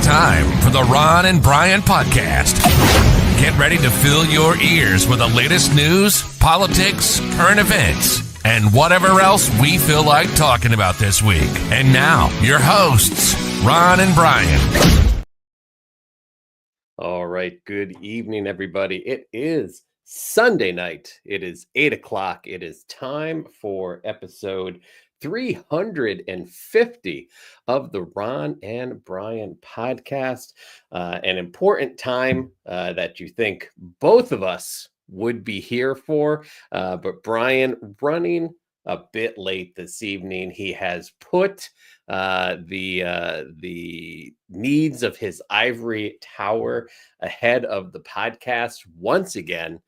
time for the Ron and Brian podcast. Get ready to fill your ears with the latest news, politics, current events, and whatever else we feel like talking about this week. And now, your hosts, Ron and Brian. All right. Good evening, everybody. It is Sunday night. It is 8 o'clock. It is time for episode 350 of the Ron and Brian podcast. An important time that you think both of us would be here for. But Brian running a bit late this evening. He has put the needs of his ivory tower ahead of the podcast once again.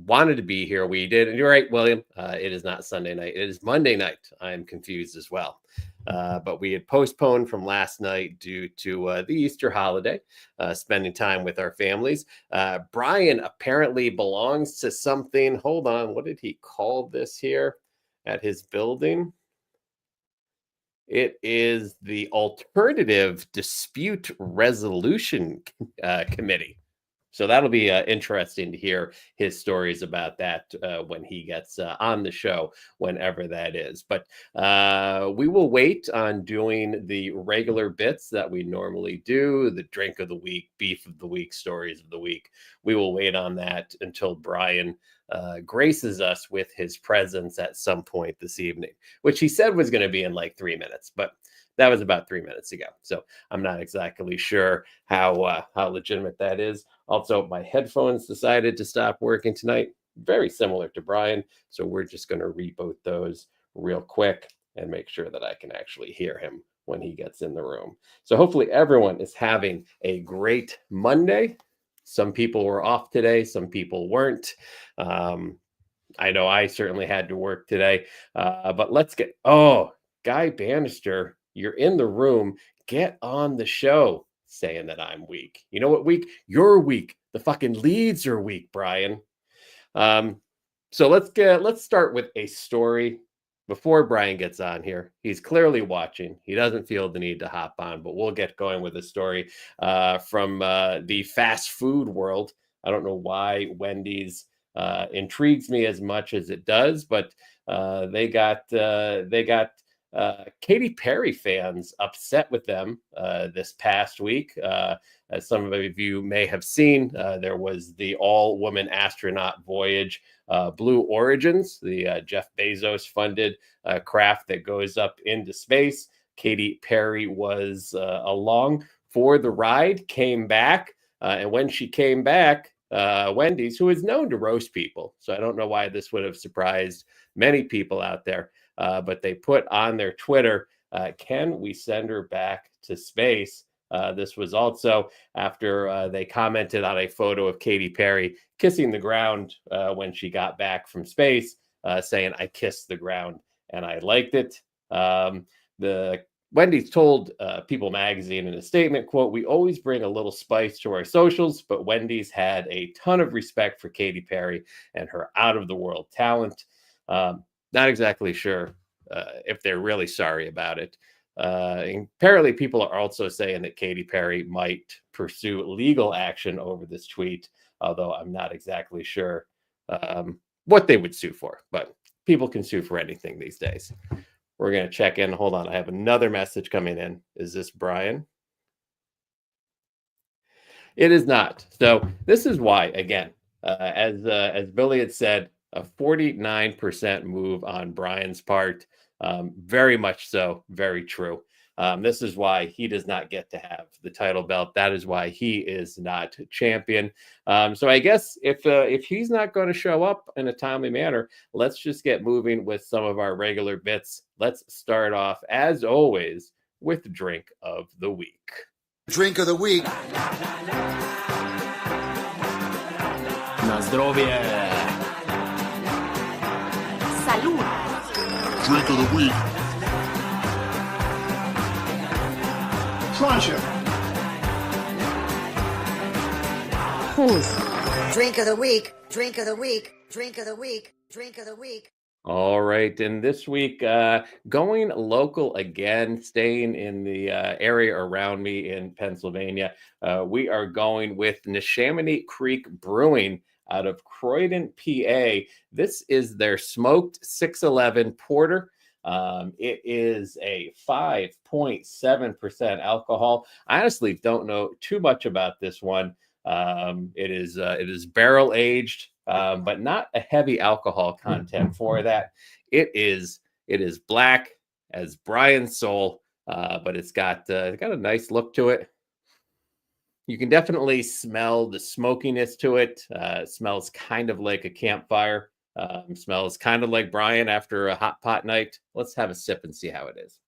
Wanted to be here. We did. And you're right, William. It is not Sunday night. It is Monday night. I am confused as well. But we had postponed from last night due to the Easter holiday, spending time with our families. Brian apparently belongs to something. Hold on. What did he call this here at his building? It is the Alternative Dispute Resolution Committee. So that'll be interesting to hear his stories about that when he gets on the show, whenever that is. But we will wait on doing the regular bits that we normally do, the drink of the week, beef of the week, stories of the week. We will wait on that until Brian graces us with his presence at some point this evening, which he said was going to be in like 3 minutes, but that was about 3 minutes ago. So I'm not exactly sure how legitimate that is. Also, my headphones decided to stop working tonight. Very similar to Brian. So we're just going to reboot those real quick and make sure that I can actually hear him when he gets in the room. So hopefully everyone is having a great Monday. Some people were off today. Some people weren't. I know I certainly had to work today. But let's get... Guy Bannister, you're in the room. Get on the show saying that I'm weak. You know what weak? You're weak. The fucking leads are weak, Brian. So let's start with a story before Brian gets on here. He's clearly watching. He doesn't feel the need to hop on, but we'll get going with a story from the fast food world. I don't know why Wendy's intrigues me as much as it does, but they got Katy Perry fans upset with them this past week. As some of you may have seen, there was the all-woman astronaut voyage, Blue Origins, the Jeff Bezos funded craft that goes up into space. Katy Perry was along for the ride, came back, and when she came back, Wendy's, who is known to roast people, so I don't know why this would have surprised many people out there, but they put on their Twitter, can we send her back to space? This was also after they commented on a photo of Katy Perry kissing the ground when she got back from space, saying, I kissed the ground and I liked it. The Wendy's told People magazine in a statement, quote, we always bring a little spice to our socials, but Wendy's had a ton of respect for Katy Perry and her out-of-the-world talent. Not exactly sure if they're really sorry about it. Apparently, people are also saying that Katy Perry might pursue legal action over this tweet, although I'm not exactly sure what they would sue for. But people can sue for anything these days. We're going to check in. Hold on. I have another message coming in. Is this Brian? It is not. So this is why, again, as Billy had said, a 49% move on Brian's part. Very much so. Very true. This is why he does not get to have the title belt. That is why he is not champion. So I guess if he's not going to show up in a timely manner, let's just get moving with some of our regular bits. Let's start off, as always, with Drink of the Week. Drink of the Week. Na zdrowie. Salud. Drink of the Week. Pleasure. Pause. Drink of the Week. Drink of the Week. Drink of the Week. Drink of the Week. All right. And this week, going local again, staying in the area around me in Pennsylvania, we are going with Neshaminy Creek Brewing out of Croydon, PA. This is their smoked 611 porter. It is a 5.7% alcohol. I honestly don't know too much about this one. It is barrel aged, but not a heavy alcohol content for that. It is black as Brian's soul, but it's got a nice look to it. You can definitely smell the smokiness to it. It smells kind of like a campfire. Smells kind of like Brian after a hot pot night. Let's have a sip and see how it is.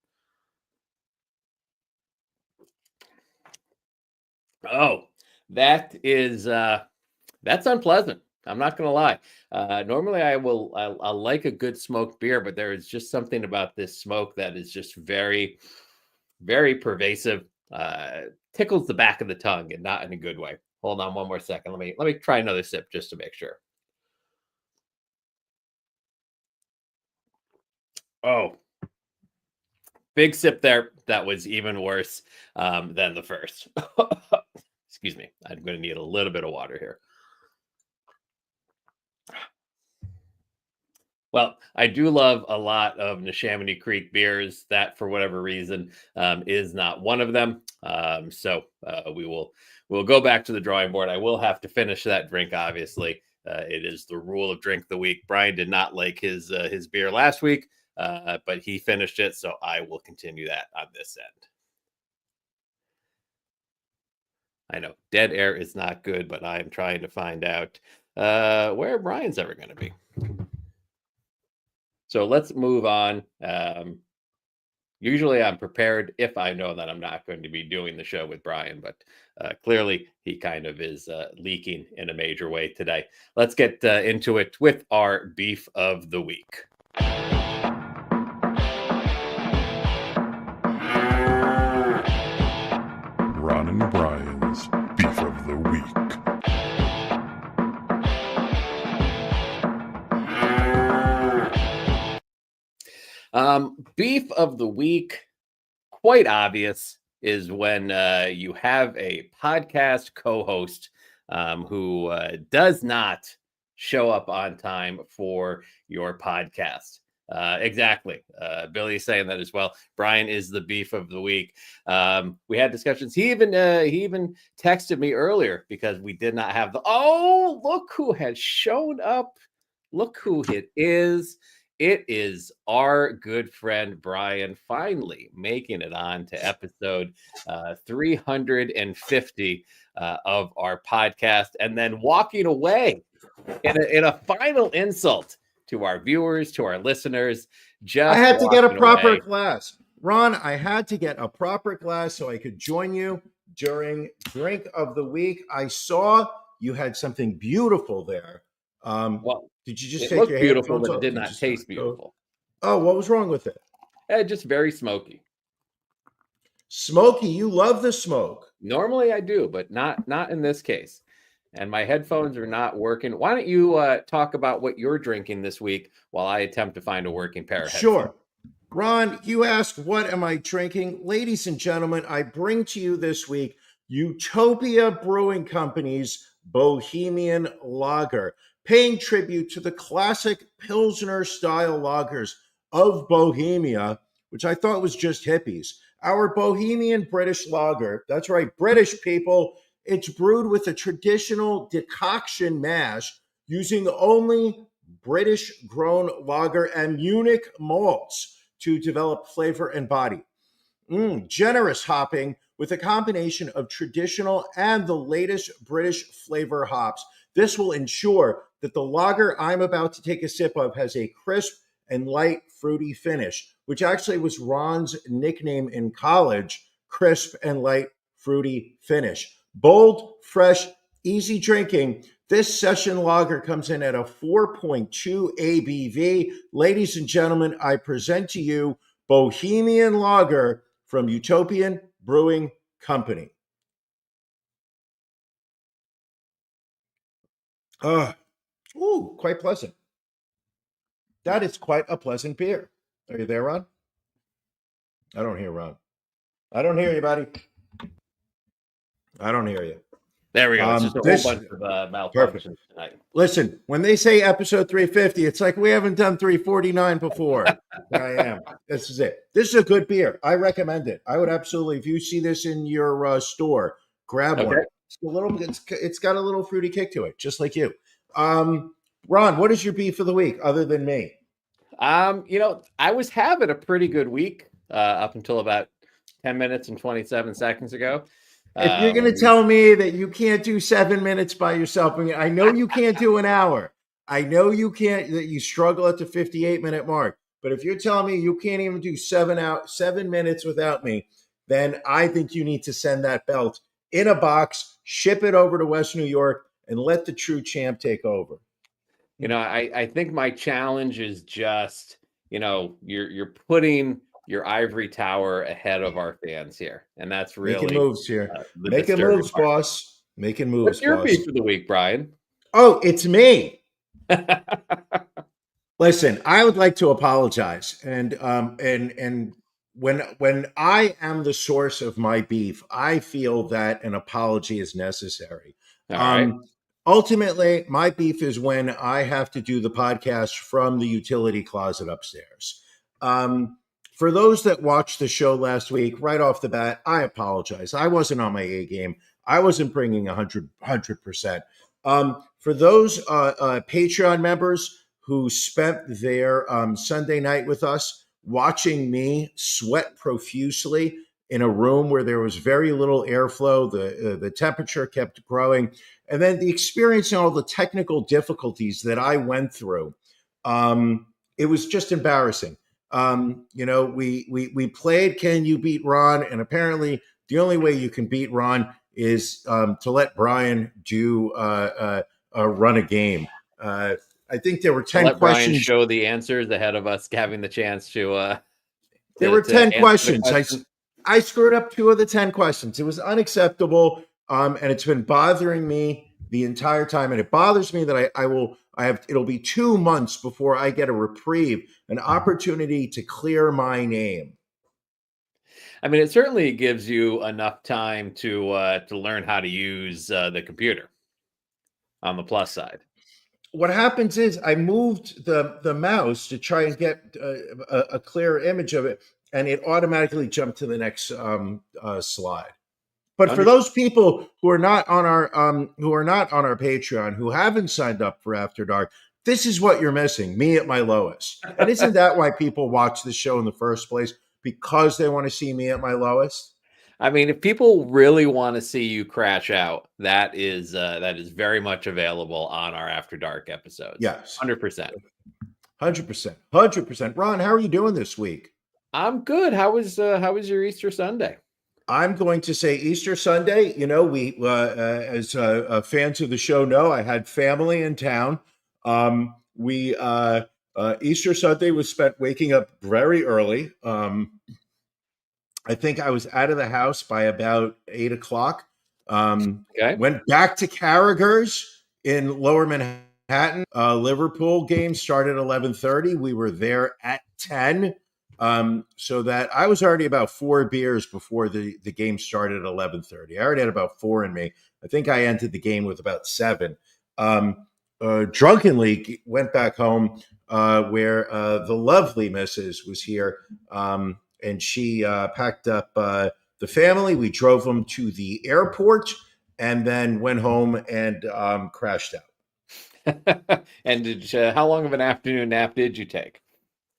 Oh, that is that's unpleasant. I'm not gonna lie. Normally, I like a good smoked beer, but there is just something about this smoke that is just very, very pervasive. Tickles the back of the tongue, and not in a good way. Hold on one more second. Let me try another sip just to make sure. Oh, big sip there. That was even worse than the first. Excuse me. I'm going to need a little bit of water here. Well, I do love a lot of Neshaminy Creek beers. That, for whatever reason, is not one of them. We'll go back to the drawing board. I will have to finish that drink. Obviously, it is the rule of drink of the week. Brian did not like his beer last week, but he finished it, so I will continue that on this end. I know dead air is not good, but I am trying to find out where Brian's ever going to be. So let's move on. Usually I'm prepared if I know that I'm not going to be doing the show with Brian, but clearly he kind of is leaking in a major way today. Let's get into it with our beef of the week. Ron and Brian's beef of the week. Beef of the week, quite obvious, is when you have a podcast co-host who does not show up on time for your podcast. Exactly. Billy's saying that as well. Brian is the beef of the week. We had discussions. He even texted me earlier because we did not have look who has shown up. Look who it is. It is our good friend Brian finally making it on to episode 350 of our podcast, and then walking away in a final insult to our viewers, to our listeners. I had to get a proper away. glass. Ron, I had to get a proper glass so I could join you during Drink of the Week. I saw you had something beautiful there. Well, did you just it take looked your beautiful, headphones but it off? did You not just taste go- beautiful. Oh, what was wrong with it? Just very smoky. Smoky, you love the smoke. Normally I do, but not in this case. And my headphones are not working. Why don't you talk about what you're drinking this week while I attempt to find a working pair of headphones? Sure. Ron, you asked, what am I drinking? Ladies and gentlemen, I bring to you this week Utopia Brewing Company's Bohemian Lager, paying tribute to the classic Pilsner-style lagers of Bohemia, which I thought was just hippies. Our Bohemian British lager, that's right, British people, it's brewed with a traditional decoction mash using only British-grown lager and Munich malts to develop flavor and body. Generous hopping with a combination of traditional and the latest British flavor hops. This will ensure that the lager I'm about to take a sip of has a crisp and light fruity finish, which actually was Ron's nickname in college, crisp and light fruity finish. Bold, fresh, easy drinking. This session lager comes in at a 4.2 ABV. Ladies and gentlemen, I present to you Bohemian Lager from Utopian Brewing Company. Quite pleasant. That is quite a pleasant beer. Are you there, Ron? I don't hear Ron. I don't hear you, buddy. I don't hear you. There we go. It's just a this- whole bunch of Perfect. malfunctions tonight. Listen, when they say episode 350, it's like we haven't done 349 before. Here I am. This is it. This is a good beer. I recommend it. I would absolutely, if you see this in your store, grab one. Okay. It's got a little fruity kick to it, just like you. Ron, what is your beef of the week other than me? I was having a pretty good week up until about 10 minutes and 27 seconds ago. If you're going to tell me that you can't do 7 minutes by yourself, I know you can't do an hour. I know you can't, that you struggle at the 58-minute mark. But if you're telling me you can't even do 7 minutes without me, then I think you need to send that belt in a box, ship it over to West New York, and let the true champ take over. I think my challenge is just, you're putting your ivory tower ahead of our fans here. And that's really making moves here. The Making disturbing moves, part. boss. Making moves, What's your boss. beef of the week, Brian? Oh, it's me. Listen, I would like to apologize. And when I am the source of my beef, I feel that an apology is necessary. All right. Ultimately, my beef is when I have to do the podcast from the utility closet upstairs. For those that watched the show last week, right off the bat, I apologize. I wasn't on my A game. I wasn't bringing 100%. For those Patreon members who spent their Sunday night with us watching me sweat profusely in a room where there was very little airflow, the temperature kept growing, and then the experiencing all the technical difficulties that I went through, it was just embarrassing. We played Can You Beat Ron? And apparently the only way you can beat Ron is to let Brian do run a game. I think there were 10 Let questions. Brian show the answers ahead of us having the chance to. There were 10 questions. Question. I screwed up 2 of the 10 questions. It was unacceptable, and it's been bothering me the entire time. And it bothers me that it'll be 2 months before I get a reprieve, an opportunity to clear my name. I mean, it certainly gives you enough time to learn how to use the computer on the plus side. What happens is I moved the mouse to try and get a clear image of it, and it automatically jumped to the next slide. But for those people who are not on our Patreon, who haven't signed up for After Dark, this is what you're missing: me at my lowest. And isn't that why people watch the show in the first place? Because they want to see me at my lowest. I mean, if people really want to see you crash out, that is very much available on our After Dark episodes. Yes, 100%. 100%. Ron, how are you doing this week? I'm good. How was your Easter Sunday? I'm going to say Easter Sunday. We as fans of the show know, I had family in town. Easter Sunday was spent waking up very early. I think I was out of the house by about 8 o'clock. Okay. Went back to Carragher's in Lower Manhattan. Liverpool game started at 11:30. We were there at 10. So that I was already about 4 beers before the game started at 11:30. I already had about 4 in me. I think I entered the game with about 7. Drunkenly went back home where the lovely Mrs. was here. And she packed up the family. We drove them to the airport and then went home and crashed out. And how long of an afternoon nap did you take?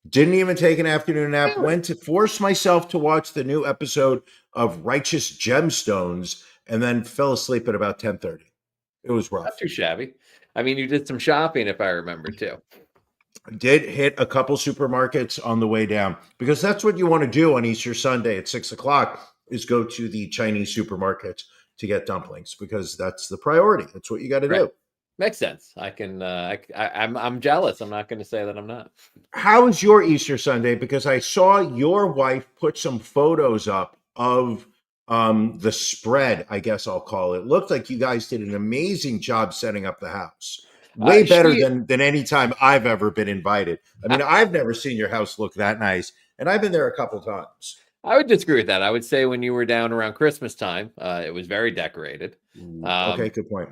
Didn't even take an afternoon nap. Went to force myself to watch the new episode of Righteous Gemstones and then fell asleep at about 10:30. It was rough. Not too shabby. I mean, you did some shopping, if I remember, too. Did hit a couple supermarkets on the way down, because that's what you want to do on Easter Sunday at 6 o'clock is go to the Chinese supermarkets to get dumplings, because that's the priority. That's what you got to do. Makes sense. I'm jealous. I'm not going to say that I'm not. How was your Easter Sunday? Because I saw your wife put some photos up of the spread, I guess I'll call it. Looked like you guys did an amazing job setting up the house. Way better She, than any time I've ever been invited. I mean, I've never seen your house look that nice, and I've been there a couple times. I would disagree with that. I would say when you were down around Christmas time, it was very decorated. Okay, good point.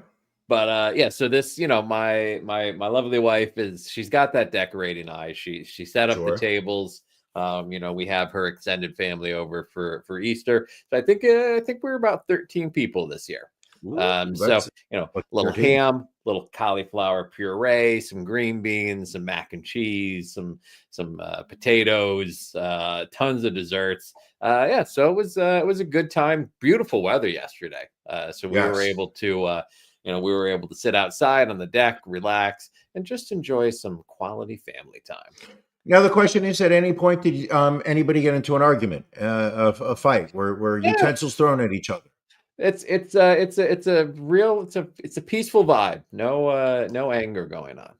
But yeah, so this, my lovely wife she's got that decorating eye. She set up the Sure. tables. We have her extended family over for Easter. So I think we're about 13 people this year. So That's little 13. ham, little cauliflower puree, some green beans, some mac and cheese, some potatoes, tons of desserts. Yeah, so it was a good time. Beautiful weather yesterday. So we were Yes. able to sit outside on the deck, relax, and just enjoy some quality family time. Now the question is: at any point did anybody get into an argument, a fight, were Yeah. utensils thrown at each other? It's a peaceful vibe. No anger going on.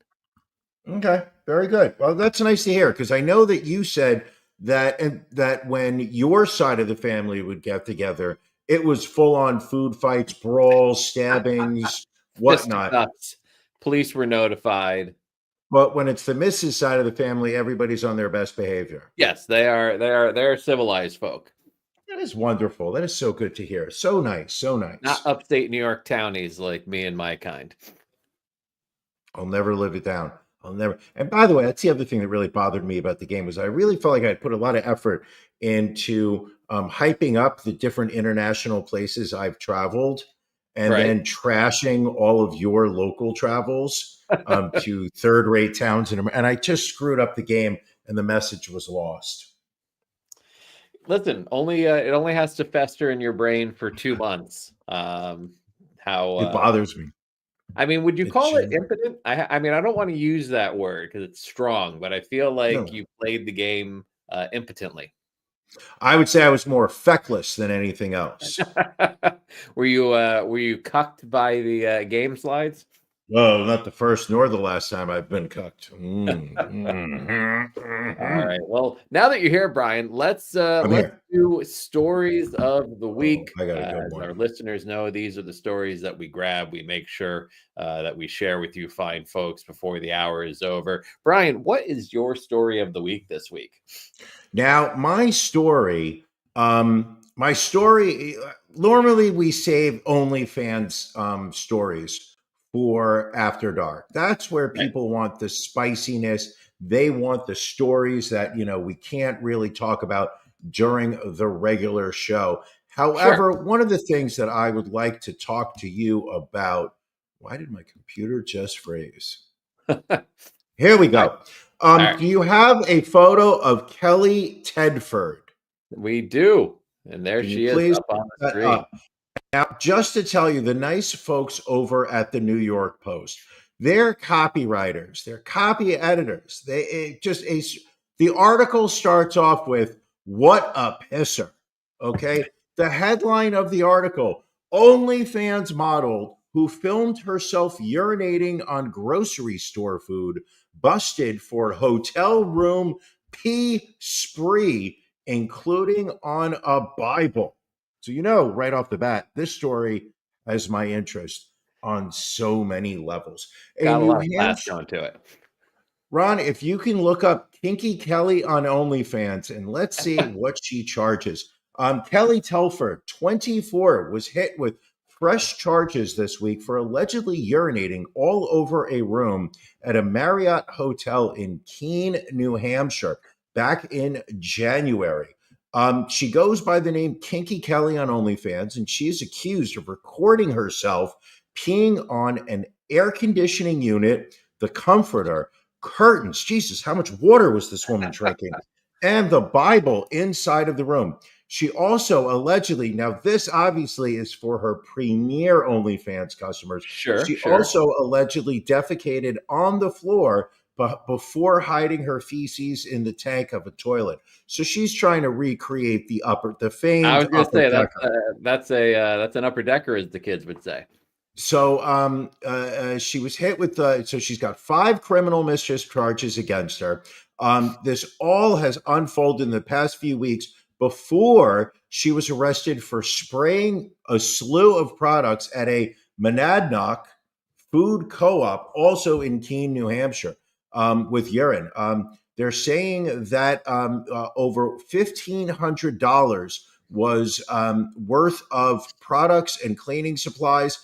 Okay, very good. Well, that's nice to hear because I know that you said that when your side of the family would get together, it was full on food fights, brawls, stabbings, whatnot. Fisticuffs. Police were notified. But when it's the missus side of the family, everybody's on their best behavior. Yes, they're civilized folk. That is wonderful. That is so good to hear. So nice. So nice. Not upstate New York townies like me and my kind. I'll never live it down. I'll never. And by the way, that's the other thing that really bothered me about the game was I really felt like I put a lot of effort into hyping up the different international places I've traveled and Right. then trashing all of your local travels to third-rate towns. And I just screwed up the game and the message was lost. Listen, it only has to fester in your brain for 2 months. It bothers me. I mean, would you It call it genuinely- impotent? I mean, I don't want to use that word because it's strong, but I feel like No. you played the game impotently. I would say I was more feckless than anything else. Were you cucked by the game slides? Well, not the first nor the last time I've been cucked. All right. Well, now that you're here, Brian, let's here. do stories of the week. I got a good As one. our listeners know, these are the stories that we grab. We make sure that we share with you fine folks before the hour is over. Brian, what is your story of the week this week? Now, my story, normally we save OnlyFans stories for After Dark. That's where people want the spiciness. They want the stories that, we can't really talk about during the regular show. However, one of the things that I would like to talk to you about, why did my computer just freeze? Here we go. right. Do you have a photo of Kelly Tedford? We do. And there Can you she is please up on the put that screen. up? Now, just to tell you, the nice folks over at the New York Post, they're copywriters, they're copy editors. The article starts off with, "What a pisser." Okay. The headline of the article, OnlyFans model who filmed herself urinating on grocery store food busted for hotel room pee spree, including on a Bible. So, right off the bat, this story has my interest on so many levels. Got a In lot New of class Hampshire, going to it. Ron, if you can look up Kinky Kelly on OnlyFans and let's see what she charges. Kelly Telford, 24, was hit with fresh charges this week for allegedly urinating all over a room at a Marriott hotel in Keene, New Hampshire, back in January. She goes by the name Kinky Kelly on OnlyFans, and she is accused of recording herself peeing on an air conditioning unit, the comforter, curtains. Jesus, how much water was this woman drinking? And the Bible inside of the room. She also allegedly, now this obviously is for her premier OnlyFans customers. Sure. She also allegedly defecated on the floor before hiding her feces in the tank of a toilet. So she's trying to recreate the famed I was going to upper say decker. that's an upper decker, as the kids would say. So she was hit with so she's got 5 criminal mischief charges against her. This all has unfolded in the past few weeks before she was arrested for spraying a slew of products at a Monadnock food co-op, also in Keene, New Hampshire, with urine. They're saying that over $1,500 was worth of products and cleaning supplies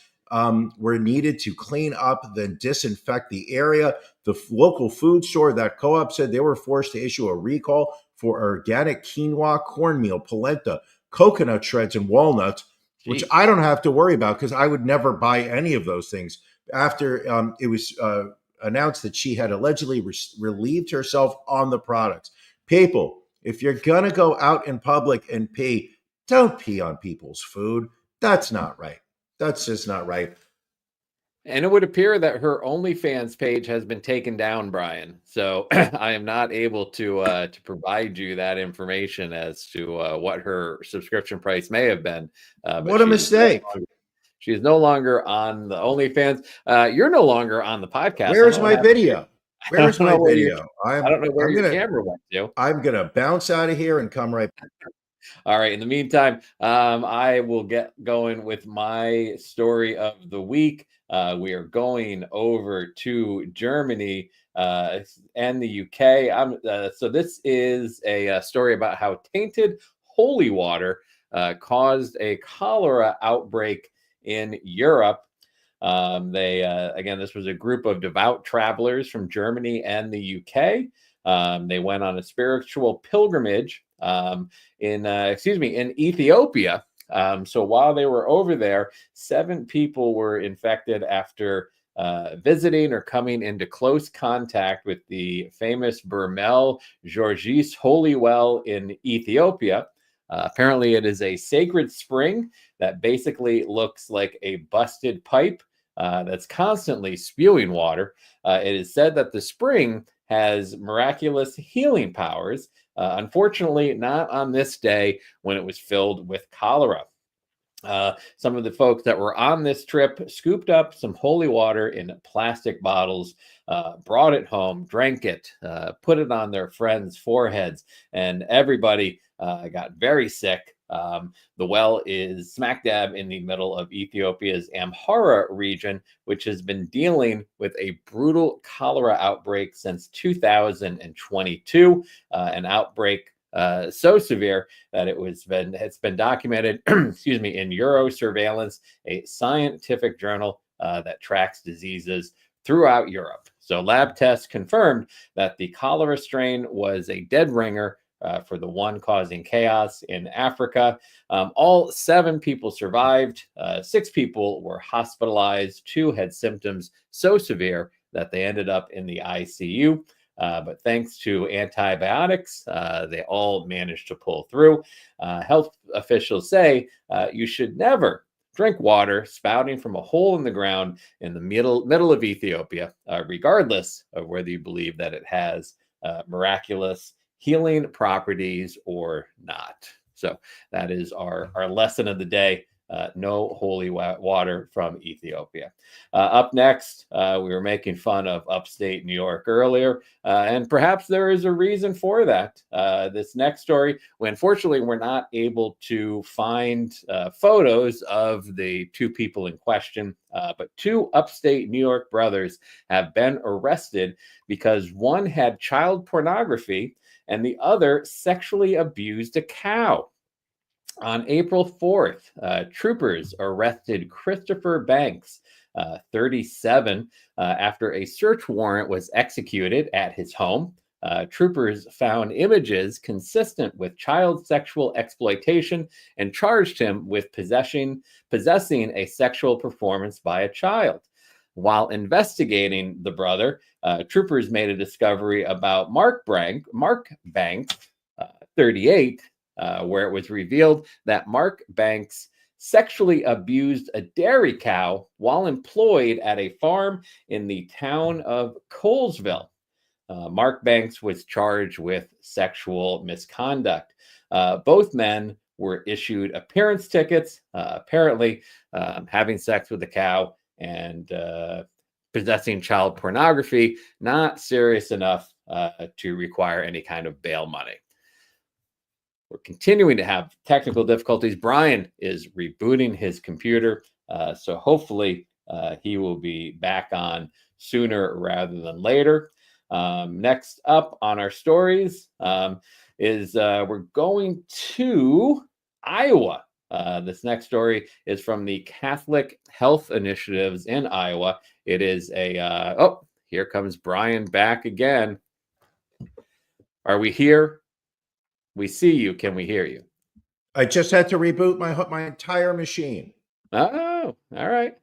were needed to clean up, then disinfect the area. The local food store, that co-op, said they were forced to issue a recall for organic quinoa, cornmeal, polenta, coconut shreds, and walnuts, which Jeez. I don't have to worry about because I would never buy any of those things. After it was announced that she had allegedly relieved herself on the products. People, if you're going to go out in public and pee, don't pee on people's food. That's not right. That's just not right. And it would appear that her OnlyFans page has been taken down, Brian. So I am not able to provide you that information as to what her subscription price may have been. But What a mistake. She is no longer on the OnlyFans. You're no longer on the podcast. Where's my video? Where's my video? I don't know where your camera went to. I'm going to bounce out of here and come right back. All right. In the meantime, I will get going with my story of the week. We are going over to Germany and the UK. So this is a story about how tainted holy water caused a cholera outbreak in Europe. Again, this was a group of devout travelers from Germany and the UK. They went on a spiritual pilgrimage in Ethiopia. So while they were over there, 7 people were infected after visiting or coming into close contact with the famous Bermel Georgis holy well in Ethiopia. Apparently, it is a sacred spring that basically looks like a busted pipe that's constantly spewing water. It is said that the spring has miraculous healing powers. Unfortunately, not on this day when it was filled with cholera. Some of the folks that were on this trip scooped up some holy water in plastic bottles, brought it home, drank it, put it on their friends' foreheads, and everybody got very sick. The well is smack dab in the middle of Ethiopia's Amhara region, which has been dealing with a brutal cholera outbreak since 2022, an outbreak so severe that it's been documented, in Eurosurveillance, a scientific journal that tracks diseases throughout Europe. So lab tests confirmed that the cholera strain was a dead ringer for the one causing chaos in Africa. All 7 people survived. 6 people were hospitalized. 2 had symptoms so severe that they ended up in the ICU. But thanks to antibiotics, they all managed to pull through. Health officials say you should never drink water spouting from a hole in the ground in the middle of Ethiopia, regardless of whether you believe that it has miraculous healing properties or not. So that is our lesson of the day. No holy water from Ethiopia. Up next, we were making fun of upstate New York earlier, and perhaps there is a reason for that. This next story, unfortunately, we're not able to find photos of the 2 people in question, but 2 upstate New York brothers have been arrested because one had child pornography and the other sexually abused a cow. On April 4th, troopers arrested Christopher Banks, 37, after a search warrant was executed at his home. Troopers found images consistent with child sexual exploitation and charged him with possessing a sexual performance by a child. While investigating the brother, troopers made a discovery about Mark Banks, 38, where it was revealed that Mark Banks sexually abused a dairy cow while employed at a farm in the town of Colesville. Mark Banks was charged with sexual misconduct. Both men were issued appearance tickets, apparently having sex with a cow and possessing child pornography, not serious enough to require any kind of bail money. We're continuing to have technical difficulties. Brian is rebooting his computer, so hopefully he will be back on sooner rather than later. Next up on our stories is we're going to Iowa. This next story is from the Catholic Health Initiatives in Iowa. It is oh, here comes Brian back again. Are we here? We see you. Can we hear you? I just had to reboot my entire machine. Oh, all right.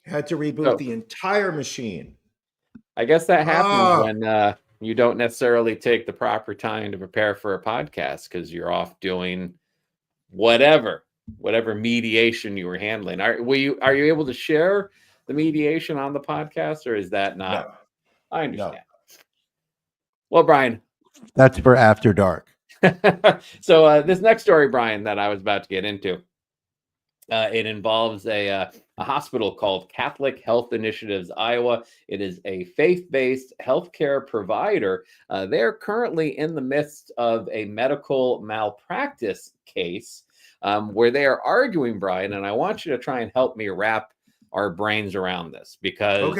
Had to reboot the entire machine. I guess that happens when you don't necessarily take the proper time to prepare for a podcast because you're off doing whatever mediation you were handling. Are you able to share the mediation on the podcast, or is that not? No. I understand. No. Well, Brian, that's for after dark. So this next story, Brian, that I was about to get into, it involves a hospital called Catholic Health Initiatives Iowa. It is a faith-based healthcare provider. They're currently in the midst of a medical malpractice case where they are arguing, Brian, and I want you to try and help me wrap our brains around this because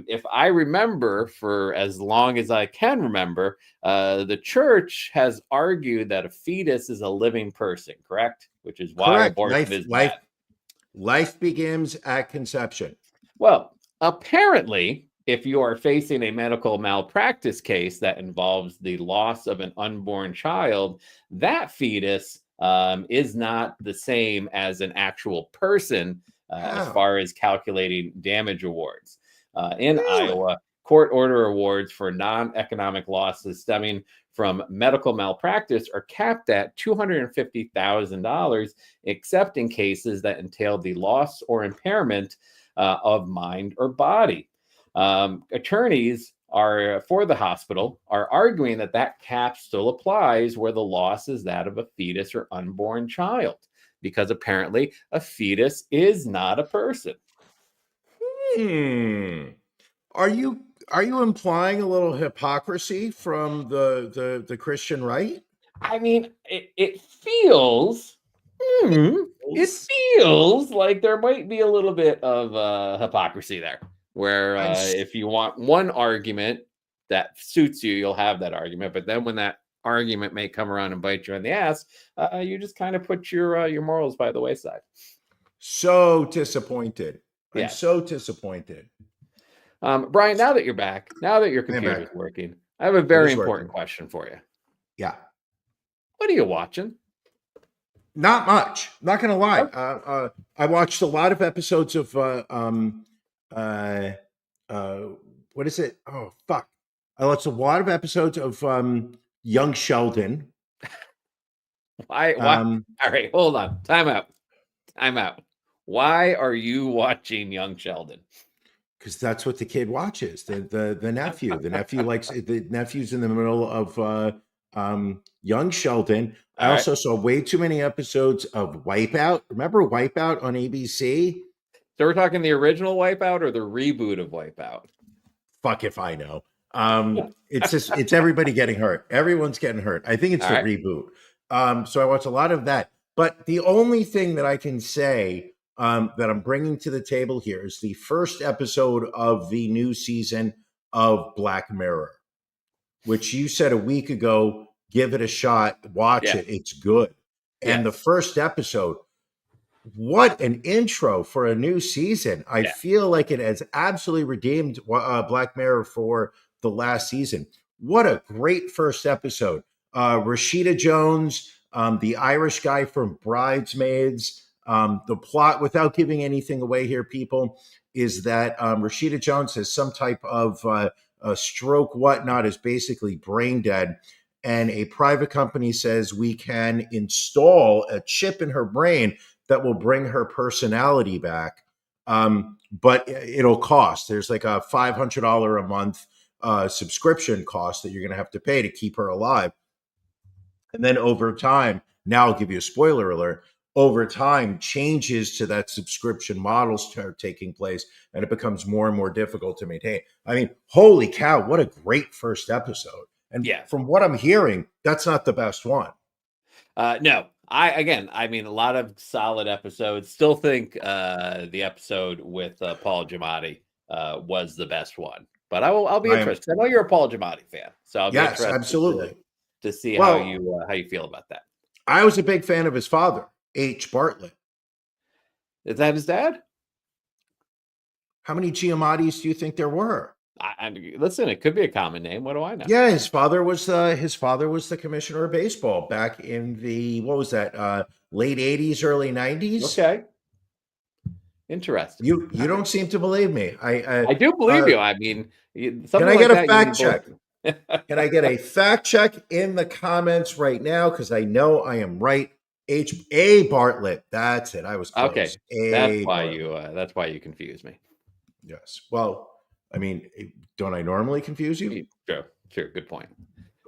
if I remember for as long as I can remember, the church has argued that a fetus is a living person, correct? Which is why abortion is bad. Life begins at conception. Well, apparently, if you are facing a medical malpractice case that involves the loss of an unborn child, that fetus is not the same as an actual person as far as calculating damage awards. In Iowa, court order awards for non-economic losses stemming from medical malpractice are capped at $250,000, except in cases that entail the loss or impairment of mind or body. Attorneys for the hospital are arguing that cap still applies where the loss is that of a fetus or unborn child, because apparently a fetus is not a person. Are you implying a little hypocrisy from the Christian right? I mean, it feels like there might be a little bit of hypocrisy there, where if you want one argument that suits you, you'll have that argument, but then when that argument may come around and bite you in the ass, you just kind of put your morals by the wayside. So disappointed. I'm so disappointed. Brian, now that you're back, now that your computer's working, I have a very important question for you. Yeah. What are you watching? Not much. Not gonna lie. I watched a lot of episodes of what is it? Oh fuck! I watched a lot of episodes of Young Sheldon. Why? All right, hold on. Time out. Why are you watching Young Sheldon? Because that's what the kid watches. The nephew. The nephew likes the nephew's in the middle of Young Sheldon. I also saw way too many episodes of Wipeout. Remember Wipeout on ABC? So we're talking the original Wipeout or the reboot of Wipeout? Fuck if I know. It's everybody getting hurt. Everyone's getting hurt. I think it's the reboot. So I watched a lot of that. But the only thing that I can say that I'm bringing to the table here is the first episode of the new season of Black Mirror, which you said a week ago, give it a shot, watch it. It's good. And the first episode, what an intro for a new season. I feel like it has absolutely redeemed Black Mirror for the last season. What a great first episode. Rashida Jones, the Irish guy from Bridesmaids. The plot, without giving anything away here, people, is that Rashida Jones has some type of a stroke, whatnot, is basically brain dead. And a private company says we can install a chip in her brain that will bring her personality back. But it'll cost. There's like a $500 a month subscription cost that you're going to have to pay to keep her alive. And then over time, now I'll give you a spoiler alert, over time, changes to that subscription model start taking place, and it becomes more and more difficult to maintain. I mean, holy cow, what a great first episode. And from what I'm hearing, that's not the best one. No, I mean, a lot of solid episodes. Still think the episode with Paul Giamatti was the best one. But I'll be interested. I know you're a Paul Giamatti fan, so I'll be Yes, interested absolutely. to see Well, how you feel about that. I was a big fan of his father, H. Bartlett. Is that his dad? How many Giamattis do you think there were? Listen, it could be a common name. What do I know? Yeah, his father was the commissioner of baseball back in the late 80s, early 90s. Okay. Interesting. You don't seem to believe me. I do believe you. I mean, can I get a fact check? Can I get a fact check in the comments right now? Because I know I am right. H.A. Bartlett. That's it. I was close. Okay. That's why you confuse me. Yes. Well, I mean, don't I normally confuse you? Sure. Good point.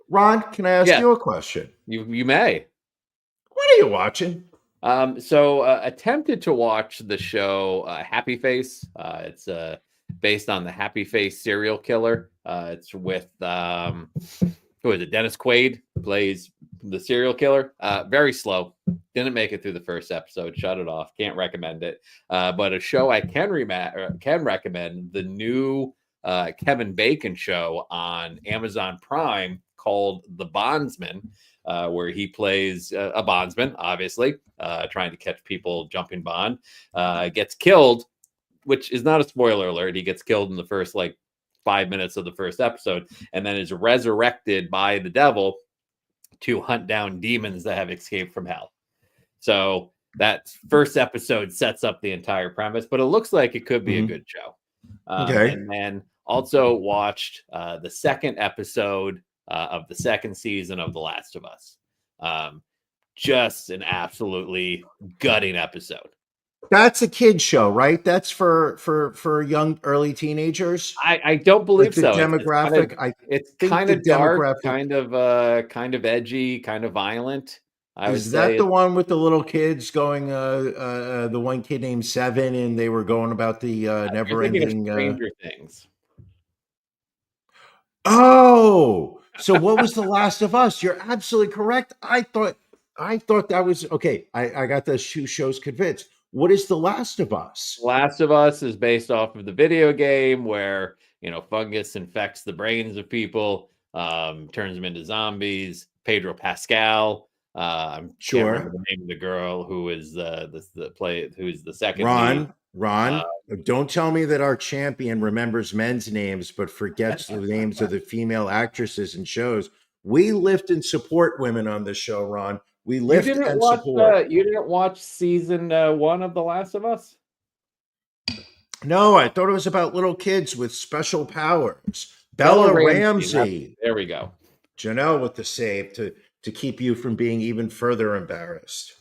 Ron, can I ask you a question? You may. What are you watching? Attempted to watch the show Happy Face. It's based on the Happy Face serial killer. It's with who is it? Dennis Quaid plays the serial killer. Very slow. Didn't make it through the first episode. Shut it off. Can't recommend it. But a show I can recommend, the new Kevin Bacon show on Amazon Prime called The Bondsman, where he plays a bondsman, obviously, trying to catch people jumping bond. Gets killed, which is not a spoiler alert. He gets killed in the first 5 minutes of the first episode, and then is resurrected by the devil to hunt down demons that have escaped from hell. So that first episode sets up the entire premise, but it looks like it could be a good show. Okay. And then also watched the second episode of the second season of The Last of Us. Just an absolutely gutting episode. That's a kid's show, right? That's for young, early teenagers. I don't believe so. Demographic. It's kind of dark, kind of edgy, kind of violent. Is that the one with the little kids going? The one kid named Seven, and they were going about the never-ending Stranger Things. Oh, so what was The Last of Us? You're absolutely correct. I thought that was okay. I got those two shows convinced. What is The Last of Us? Last of Us is based off of the video game where, fungus infects the brains of people, turns them into zombies. Pedro Pascal. I'm sure. Can't remember the name of the girl who is who's the second lead. Ron, don't tell me that our champion remembers men's names but forgets the names of the female actresses and shows. We lift and support women on this show, Ron. We lift and support. You didn't watch season 1 of The Last of Us? No, I thought it was about little kids with special powers. Bella Ramsey. There we go. Janelle with the save to keep you from being even further embarrassed.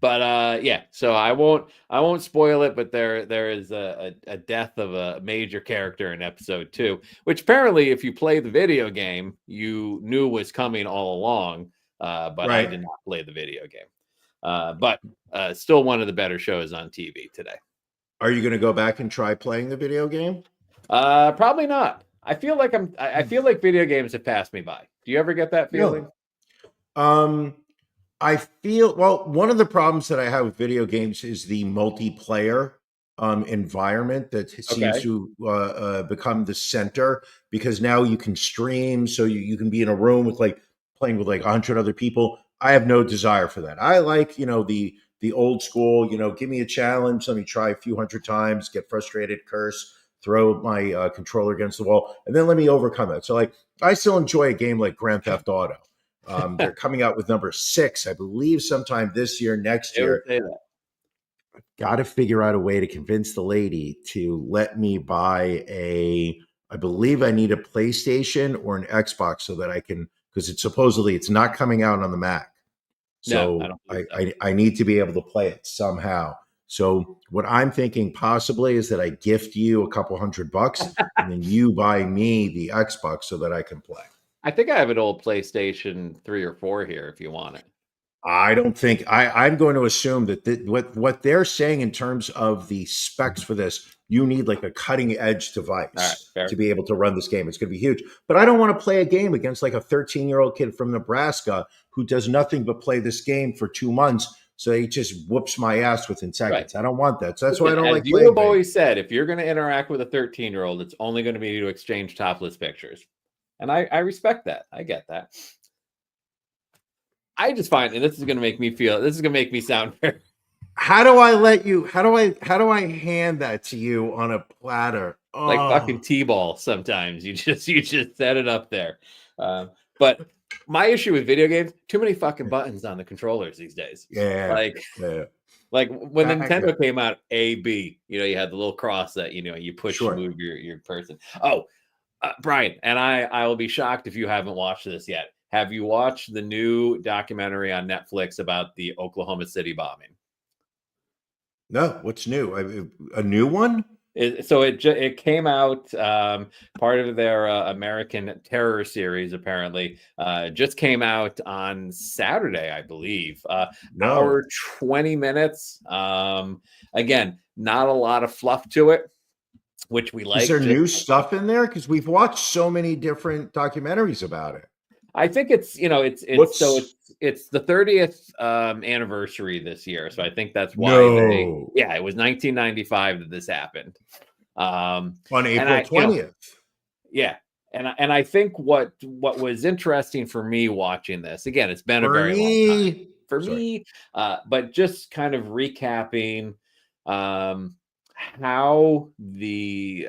But so I won't spoil it, but there is a death of a major character in episode 2, which apparently if you play the video game, you knew was coming all along. But right. I did not play the video game. But still one of the better shows on TV today. Are you going to go back and try playing the video game? Probably not. I feel like video games have passed me by. Do you ever get that feeling? I feel, one of the problems that I have with video games is the multiplayer environment that seems to become the center, because now you can stream, so you can be in a room with playing with 100 other people. I have no desire for that. I like, the old school, give me a challenge, let me try a few hundred times, get frustrated, curse, throw my controller against the wall, and then let me overcome it. So I still enjoy a game like Grand Theft Auto. They're coming out with number 6, I believe, sometime this year, next year. Got to figure out a way to convince the lady to let me buy I believe I need a PlayStation or an Xbox so that I can, because it's not coming out on the Mac. So no, I need to be able to play it somehow. So what I'm thinking possibly is that I gift you a couple $100 and then you buy me the Xbox so that I can play. I think I have an old PlayStation 3 or 4 here if you want it. I don't think I'm going to assume that what they're saying in terms of the specs for this, you need like a cutting edge All right, device fair. to be able to run this game. It's going to be huge. But I don't want to play a game against like a 13-year-old kid from Nebraska who does nothing but play this game for 2 months. So he just whoops my ass within seconds. Right. I don't want that. So that's why I Listen, don't as like you playing have games. always said, if you're going to interact with a 13-year-old, it's only going to be to exchange topless pictures. And I respect that. I get that. I just find, and this is going to make me sound very. How do I let you? How do I hand that to you on a platter? Like fucking T-ball sometimes. You just set it up there. But my issue with video games, too many fucking buttons on the controllers these days. Yeah. Like when Nintendo came out, A, B, you had the little cross that, you push to move your person. Oh, Brian, and I will be shocked if you haven't watched this yet. Have you watched the new documentary on Netflix about the Oklahoma City bombing? No, what's new? A new one? It came out, part of their American Terror series, apparently. Just came out on Saturday, I believe. Hour 20 minutes. Again, not a lot of fluff to it, which we like. Is there new stuff in there? Because we've watched so many different documentaries about it. I think it's the 30th anniversary this year, so I think that's why it was 1995 that this happened. On April 20th. And I think what was interesting for me watching this, again, it's been a very long time for me, but just kind of recapping how the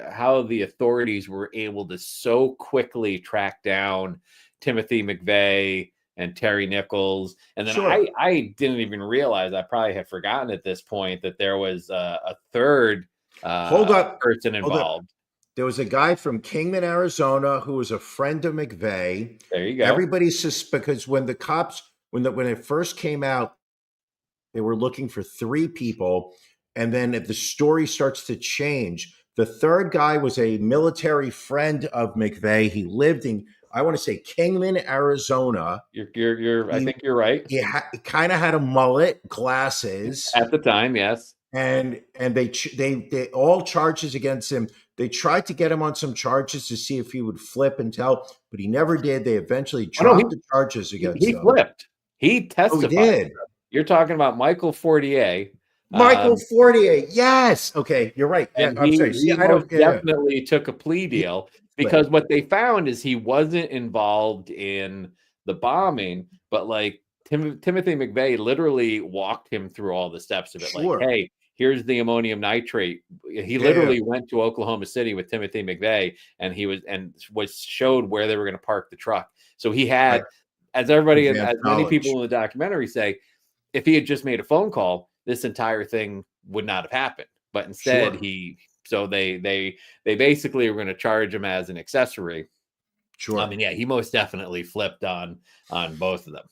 authorities were able to so quickly track down Timothy McVeigh and Terry Nichols. And then I didn't even realize, I probably had forgotten at this point, that there was a third person involved. There was a guy from Kingman, Arizona, who was a friend of McVeigh. There you go. Everybody's because when the cops, when it first came out, they were looking for 3 people. And then if the story starts to change, the third guy was a military friend of McVeigh. He lived in, I want to say, Kingman, Arizona. I think you're right. He kind of had a mullet, glasses at the time, yes. And they all charges against him. They tried to get him on some charges to see if he would flip and tell, but he never did. They eventually dropped the charges against him. He flipped. He testified. He did. You're talking about Michael Fortier. Fortier, yes. Okay, you're right. Yeah, I'm sorry. He definitely took a plea deal because what they found is he wasn't involved in the bombing, but like Timothy McVeigh literally walked him through all the steps of it. Like, hey, here's the ammonium nitrate. He literally went to Oklahoma City with Timothy McVeigh, and he was showed where they were going to park the truck. So he had, as everybody, as many people in the documentary say, if he had just made a phone call, this entire thing would not have happened. But instead, they basically were going to charge him as an accessory. Sure. I mean, he most definitely flipped on both of them.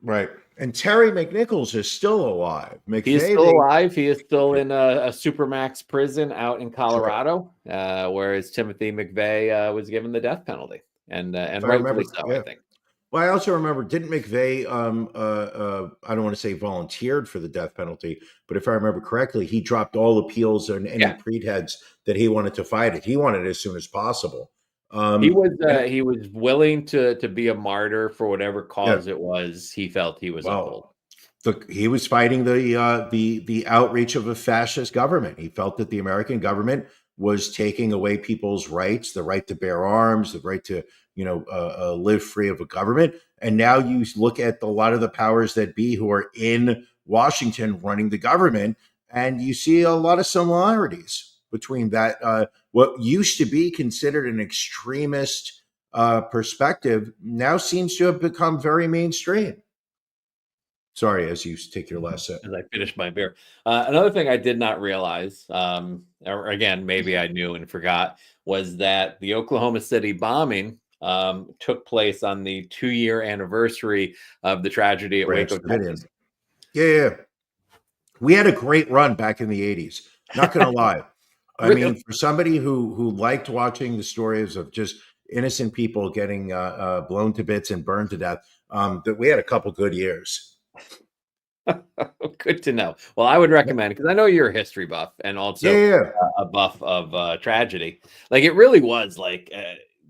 Right. And Terry McNichols is still alive. He's still alive. He is still in a Supermax prison out in Colorado, whereas Timothy McVeigh was given the death penalty, and rightfully so, I think. Well, I also remember, didn't McVeigh, I don't want to say volunteered for the death penalty, but if I remember correctly, he dropped all appeals and any pretense that he wanted to fight it. He wanted it as soon as possible. He was willing to be a martyr for whatever cause it was. He felt he was uphold. He was fighting the outreach of a fascist government. He felt that the American government was taking away people's rights, the right to bear arms, the right to live free of a government. And now you look at a lot of the powers that be who are in Washington running the government, and you see a lot of similarities between that, what used to be considered an extremist perspective now seems to have become very mainstream. Sorry, as you take your last sip. As I finish my beer. Another thing I did not realize, or again, maybe I knew and forgot, was that the Oklahoma City bombing took place on the 2-year anniversary of the tragedy at Waco, Texas. Yeah. We had a great run back in the 80s. Not going to lie. I mean, for somebody who liked watching the stories of just innocent people getting blown to bits and burned to death, that we had a couple good years. Good to know. Well, I would recommend, because I know you're a history buff and also Yeah. a buff of tragedy. Like, it really was like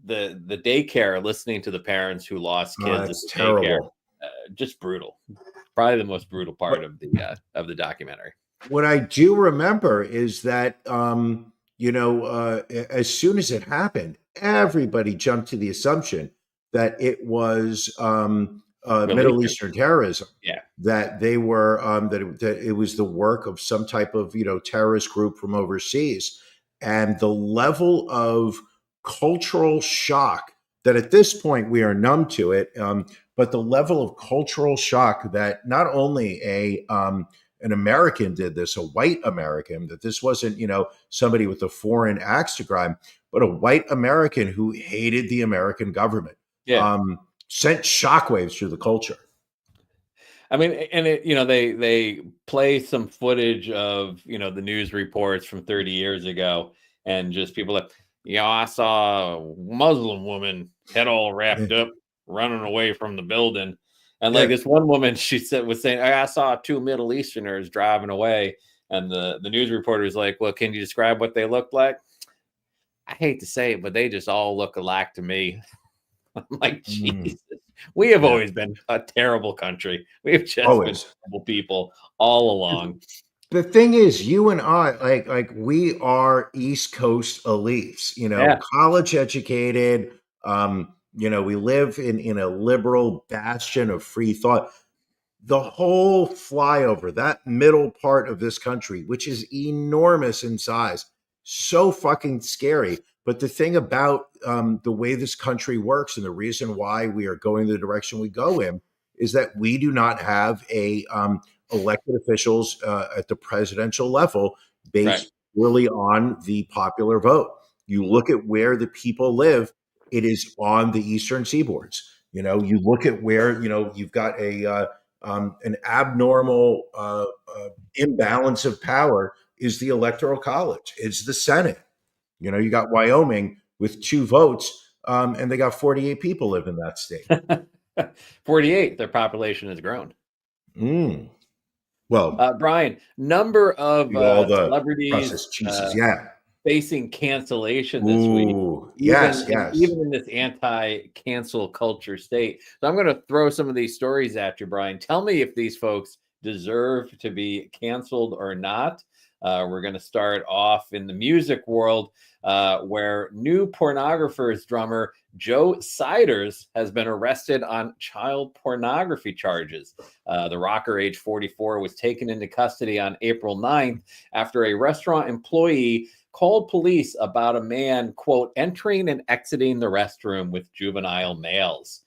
the daycare, listening to the parents who lost kids at It's the daycare, terrible. just brutal. Probably the most brutal part But of the documentary. what I do remember is that, as soon as it happened, everybody jumped to the assumption that it was Middle Middle Eastern. Eastern terrorism, Yeah. that they were that it was the work of some type of terrorist group from overseas, and the level of cultural shock that at this point we are numb to it, but the level of cultural shock that not only an American did this, a white American, that this wasn't, somebody with a foreign axe to grind, but a white American who hated the American government, Yeah. sent shockwaves through the culture. I mean, and they play some footage of the news reports from 30 years ago, and just people like, I saw a Muslim woman, head all wrapped up, running away from the building, and like this one woman, she was saying, I saw two Middle Easterners driving away, and the news reporter's like, well, can you describe what they looked like? I hate to say it, but they just all look alike to me. I'm like, Jesus, we have always been a terrible country. We've just been terrible people all along. The thing is, you and I, like we are East Coast elites, college educated. We live in a liberal bastion of free thought. The whole flyover, that middle part of this country, which is enormous in size, so fucking scary. But the thing about the way this country works, and the reason why we are going the direction we go in, is that we do not have a elected officials at the presidential level based really on the popular vote. You look at where the people live; it is on the eastern seaboards. You look at where you've got an abnormal imbalance of power is the Electoral College. It's the Senate. You got Wyoming with 2 votes, and they got 48 people live in that state. 48. Their population has grown. Well, Brian, number of all the celebrities facing cancellation this week. Even in this anti-cancel culture state. So I'm going to throw some of these stories at you, Brian. Tell me if these folks deserve to be canceled or not. We're going to start off in the music world, where new Pornographers drummer Joe Siders has been arrested on child pornography charges. The rocker, age 44, was taken into custody on April 9th after a restaurant employee called police about a man, quote, entering and exiting the restroom with juvenile males.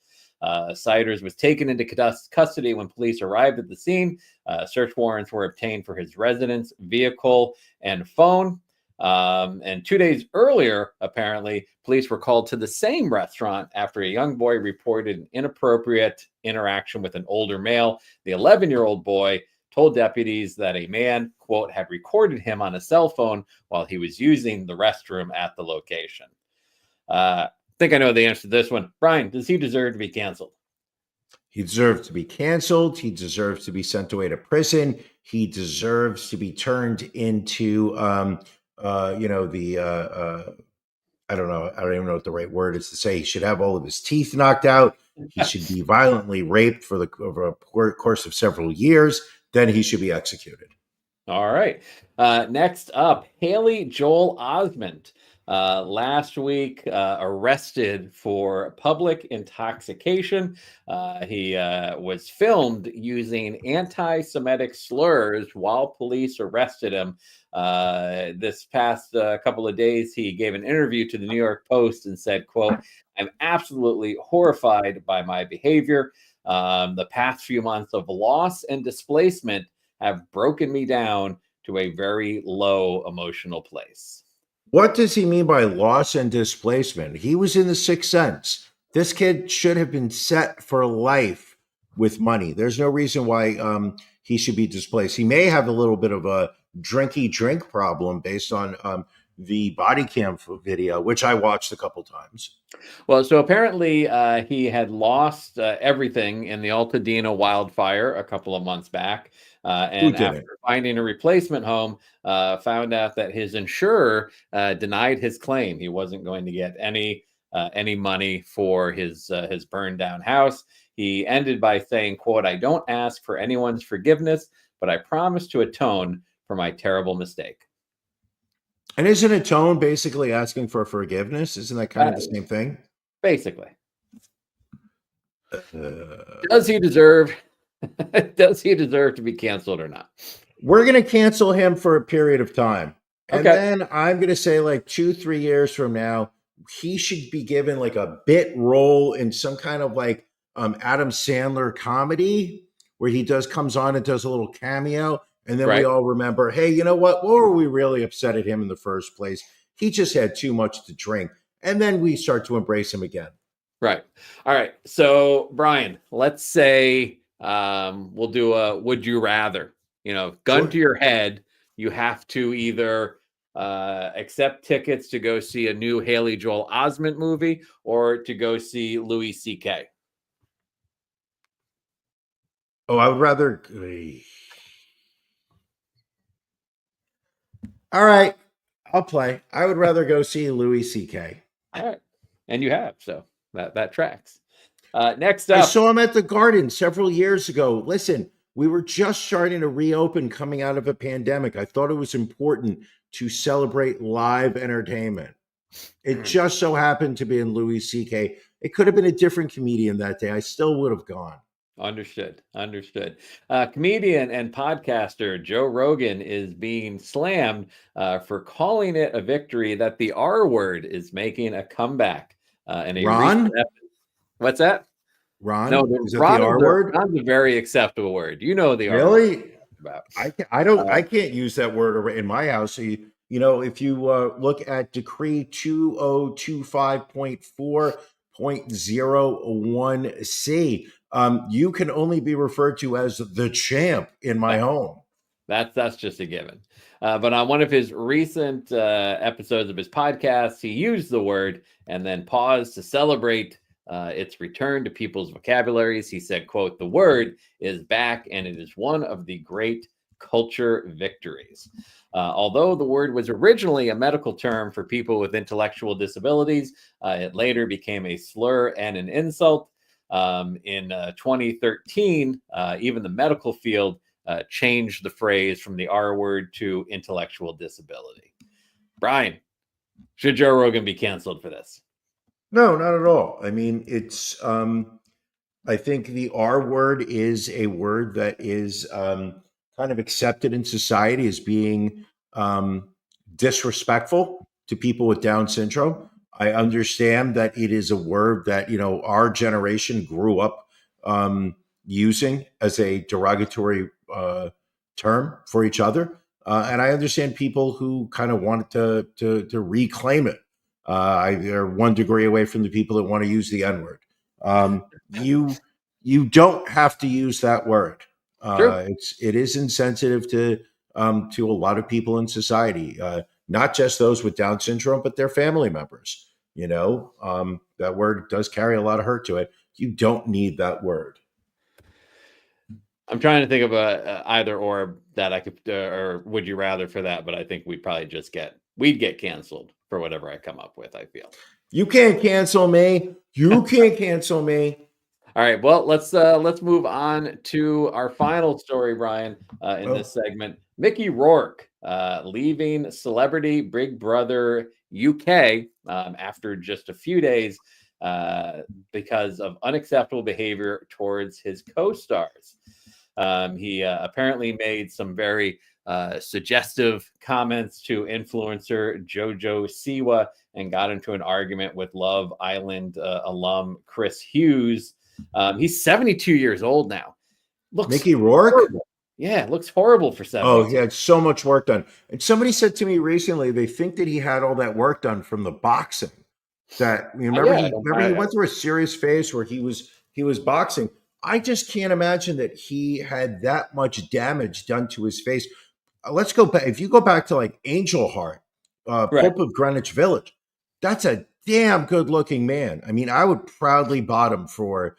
Siders was taken into custody when police arrived at the scene. Search warrants were obtained for his residence, vehicle, and phone. And 2 days earlier, apparently, police were called to the same restaurant after a young boy reported an inappropriate interaction with an older male. The 11-year-old boy told deputies that a man, quote, had recorded him on a cell phone while he was using the restroom at the location. I think I know the answer to this one. Brian, does he deserve to be canceled? He deserves to be canceled. He deserves to be sent away to prison. He deserves to be turned into, I don't know. I don't even know what the right word is to say. He should have all of his teeth knocked out. He should be violently raped over a course of several years. Then he should be executed. All right. Next up, Haley Joel Osment. Last week, arrested for public intoxication. He was filmed using anti-Semitic slurs while police arrested him. This past couple of days, he gave an interview to the New York Post and said, quote, I'm absolutely horrified by my behavior. The past few months of loss and displacement have broken me down to a very low emotional place. What does he mean by loss and displacement? He was in The Sixth Sense. This kid should have been set for life with money. There's no reason why he should be displaced. He may have a little bit of a drink problem based on the body cam video, which I watched a couple times. Well, so apparently he had lost everything in the Altadena wildfire a couple of months back. And didn't? after finding a replacement home, found out that his insurer denied his claim. He wasn't going to get any money for his burned down house. He ended by saying, quote, "I don't ask for anyone's forgiveness, but I promise to atone for my terrible mistake." And isn't atone basically asking for forgiveness? Isn't that kind of the same thing? Basically. Uh, Does he deserve to be canceled or not? We're going to cancel him for a period of time. And Okay. then I'm going to say like 2-3 years from now, he should be given like a bit role in some kind of like Adam Sandler comedy where he comes on and does a little cameo. And then we Right. all remember, hey, you know what? What were we really upset at him in the first place? He just had too much to drink. And then we start to embrace him again. Right. All right. So, Brian, let's say we'll do a would you rather. Gun Sure. to your head. You have to either accept tickets to go see a new Haley Joel Osment movie or to go see Louis C.K. Oh, I would rather. All right, I'll play. I would rather go see Louis C.K. All right. And you have. So that tracks. Next I up. saw him at the Garden several years ago. Listen, we were just starting to reopen coming out of a pandemic. I thought it was important to celebrate live entertainment. It just so happened to be in Louis C.K. It could have been a different comedian that day. I still would have gone. Understood. Comedian and podcaster Joe Rogan is being slammed for calling it a victory that the R word is making a comeback. In a Ron? What's that? Ron? No, Is that Ron the R word? Ron's a very acceptable word. You know the R word. Really? About. I can't use that word in my house. So if you look at decree 2025.4.01C, you can only be referred to as the champ in my home. That's just a given. But on one of his recent episodes of his podcast, he used the word and then paused to celebrate its return to people's vocabularies. He said, quote, "The word is back and it is one of the great culture victories." Although the word was originally a medical term for people with intellectual disabilities, it later became a slur and an insult. In 2013, even the medical field changed the phrase from the R word to intellectual disability. Brian, should Joe Rogan be canceled for this? No, not at all. I mean, it's I think the R word is a word that is kind of accepted in society as being disrespectful to people with Down syndrome. I understand that it is a word that, our generation grew up using as a derogatory term for each other. And I understand people who kind of wanted to reclaim it. They're one degree away from the people that want to use the N word. You don't have to use that word. It is insensitive to a lot of people in society, not just those with Down syndrome, but their family members. That word does carry a lot of hurt to it. You don't need that word. I'm trying to think of a either or that I could, or would you rather for that? But I think we'd probably we'd get canceled for whatever I come up with. I feel you can't cancel me. You can't cancel me. All right. Well, let's move on to our final story, Brian, in this segment. Mickey Rourke leaving Celebrity Big Brother UK after just a few days because of unacceptable behavior towards his co-stars. He apparently made some very suggestive comments to influencer Jojo Siwa and got into an argument with Love Island alum Chris Hughes. He's 72 years old now. Mickey Rourke? Horrible. Yeah, it looks horrible for 72. Oh, he had so much work done. And somebody said to me recently, they think that he had all that work done from the boxing. That he went through a serious phase where he was boxing. I just can't imagine that he had that much damage done to his face. Let's go back. If you go back to like Angel Heart, Right. Pope of Greenwich Village. That's a damn good looking man. I mean, I would proudly bottom for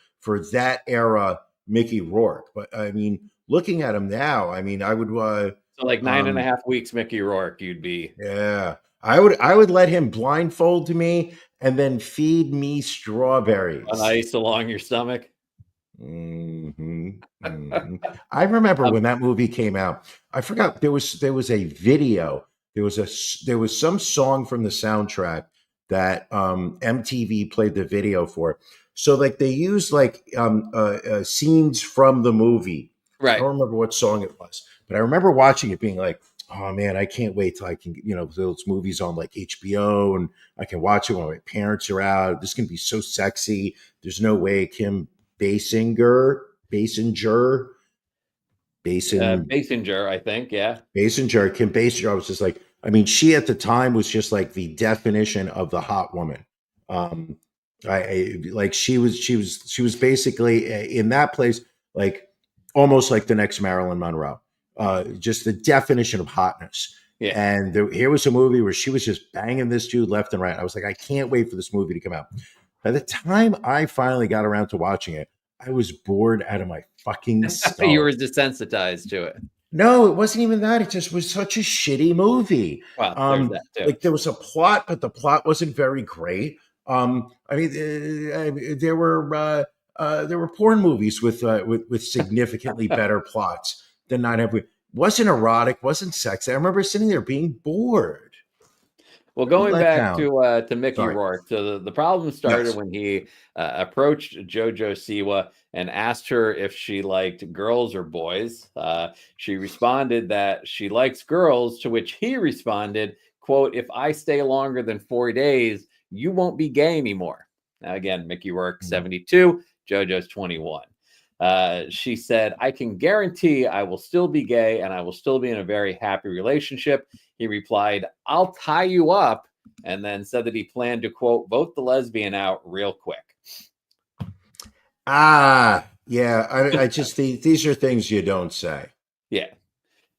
that era Mickey Rourke. But I mean, looking at him now, I mean, I would So like nine and a um half weeks, Mickey Rourke, you'd be. yeah. I would let him blindfold me and then feed me On strawberries. ice along your stomach. Mhm, mhm. I remember Um, when that movie came out. I forgot there was a video. There was some song from the soundtrack that MTV played the video for. So like they used like scenes from the movie. I right. don't remember what song it was, but I remember watching it being like, oh man, I can't wait till I can, those movies on like HBO and I can watch it when my parents are out. This can be so sexy. There's no way Kim Basinger, Basinger, Basin, Basinger, I think. Yeah. Basinger, Kim Basinger. I was just like, I mean, she at the time was just like the definition of the hot woman. Um, like she was basically in that place, like almost like the next Marilyn Monroe, just the definition of hotness. Yeah. And here was a movie where she was just banging this dude left and right. I was like, I can't wait for this movie to come out. By the time I finally got around to watching it, I was bored out of my fucking You were skull. desensitized to it. No, it wasn't even that. It just was such a shitty movie. Well, there's that too. Like there was a plot, but the plot wasn't very great. I mean, there were porn movies with significantly better plots than Not Have We. Wasn't erotic, wasn't sexy. I remember sitting there being bored. Well, going Let back down. to Mickey Sorry. Rourke, so the problem started Yes. when he approached JoJo Siwa and asked her if she liked girls or boys. She responded that she likes girls, to which he responded, "quote If I stay longer than 4 days, you won't be gay anymore." Now again, Mickey Rourke 72, JoJo's 21. She said, "I can guarantee I will still be gay and I will still be in a very happy relationship." He replied, "I'll tie you up," and then said that he planned to, quote, vote the lesbian out real quick. Yeah. I just these are things you don't say. Yeah.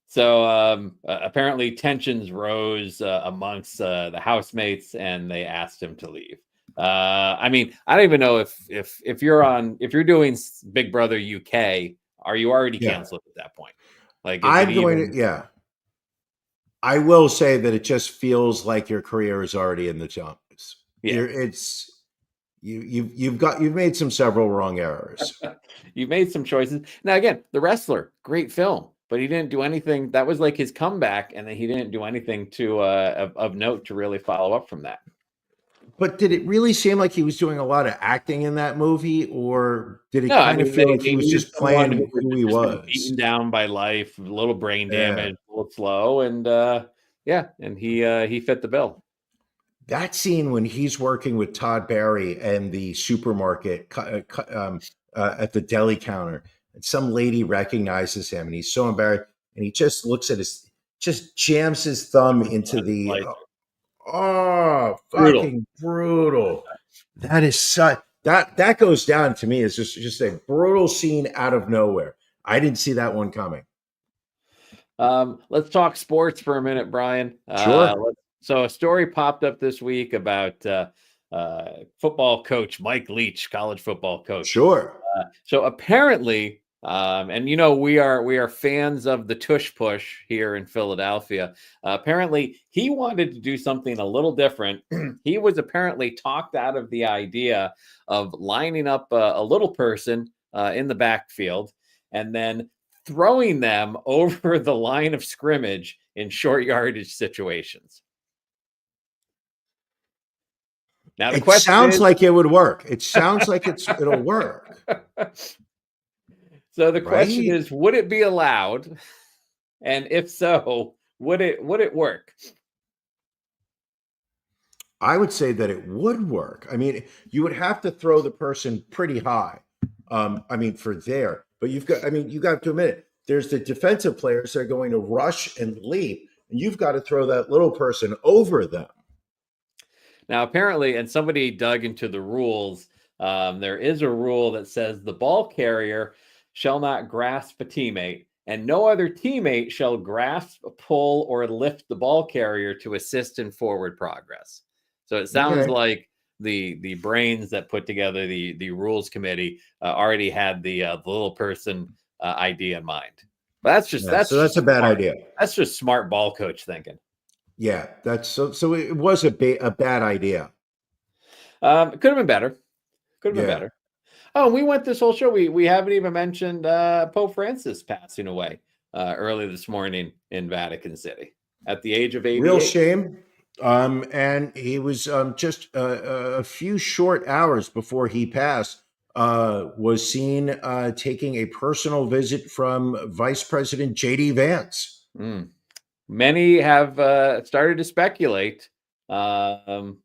So apparently tensions rose amongst the housemates and they asked him to leave. I mean, I don't even know if you're doing Big Brother UK, are you already Yeah. canceled at that point? Like, is I'm it going even? to, yeah. I will say that it just feels like your career is already in the dumps. Yeah. You've made several wrong errors. You've made some choices. Now, again, The Wrestler, great film, but he didn't do anything. That was like his comeback, and then he didn't do anything to of note to really follow up from that. But did it really seem like he was doing a lot of acting in that movie, or did it No, I kind of mean feel like they he was needed just someone playing who who he just been beaten was? down by life, a little brain Yeah. damage, a little slow, and yeah, and he fit the bill. That scene when he's working with Todd Barry and the supermarket at the deli counter, and some lady recognizes him, and he's so embarrassed, and he just looks at just jams his thumb into the. Like, Oh, brutal. fucking brutal! That is such that goes down to me as just a brutal scene out of nowhere. I didn't see that one coming. Let's talk sports for a minute, Brian. Sure. So a story popped up this week about football coach Mike Leach, college football coach. Sure. So apparently, and you know we are fans of the tush push here in Philadelphia. Apparently, he wanted to do something a little different. He was apparently talked out of the idea of lining up a little person in the backfield and then throwing them over the line of scrimmage in short yardage situations. Now the It question sounds is, like it would work. It sounds like it'll work. so the question Right? is, would it be allowed? And if so, would it work? I would say that it would work. I mean, you would have to throw the person pretty high. I mean, for there, but you got to admit it. There's the defensive players that are going to rush and leap, and you've got to throw that little person over them. Now, apparently, and somebody dug into the rules, there is a rule that says the ball carrier shall not grasp a teammate and no other teammate shall grasp, pull, or lift the ball carrier to assist in forward progress. So it sounds Okay. like the brains that put together the rules committee already had the little person idea in mind. But So that's a bad smart. idea. That's just smart ball coach thinking. Yeah, that's so it was a bad idea. It could have been better. Could have been Yeah. better. Oh, we went this whole show. We haven't even mentioned Pope Francis passing away early this morning in Vatican City at the age of 88. Real shame. And he was just a few short hours before he passed, was seen taking a personal visit from Vice President J.D. Vance. Mm. Many have started to speculate, whether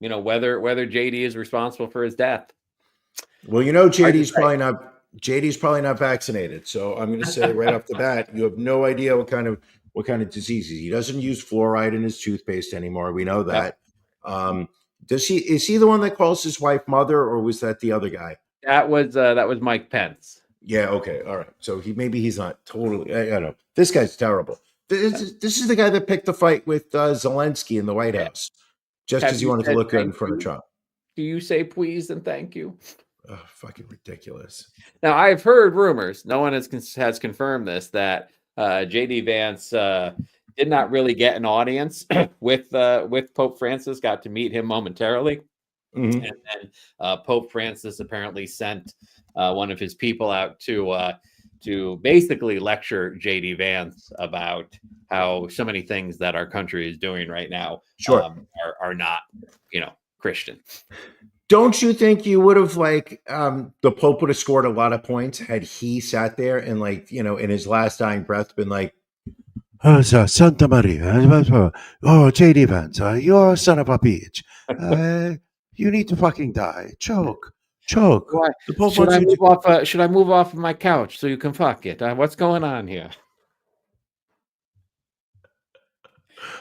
JD is responsible for his death. Well, JD's probably not vaccinated. So I'm going to say right off the bat, you have no idea what kind of diseases. He doesn't use fluoride in his toothpaste anymore. We know that. Yep. Is he the one that calls his wife mother, or was that the other guy? That was Mike Pence. Yeah. Okay. All right. So he's not totally. I don't know. This guy's terrible. This is the guy that picked the fight with Zelensky in the White House just because he wanted to look good in front of Trump. Do you say please and thank you? Oh, fucking ridiculous. Now, I've heard rumors, no one has confirmed this, that J.D. Vance did not really get an audience with Pope Francis, got to meet him momentarily. Mm-hmm. And then Pope Francis apparently sent one of his people out to basically lecture J.D. Vance about how so many things that our country is doing right now are not, Christian. Don't you think you would have the Pope would have scored a lot of points had he sat there and in his last dying breath been like, "Oh, Santa Maria, oh J.D. Vance, you're a son of a bitch. You need to fucking die. Choke." The Pope should I move off of my couch so you can fuck it? What's going on here?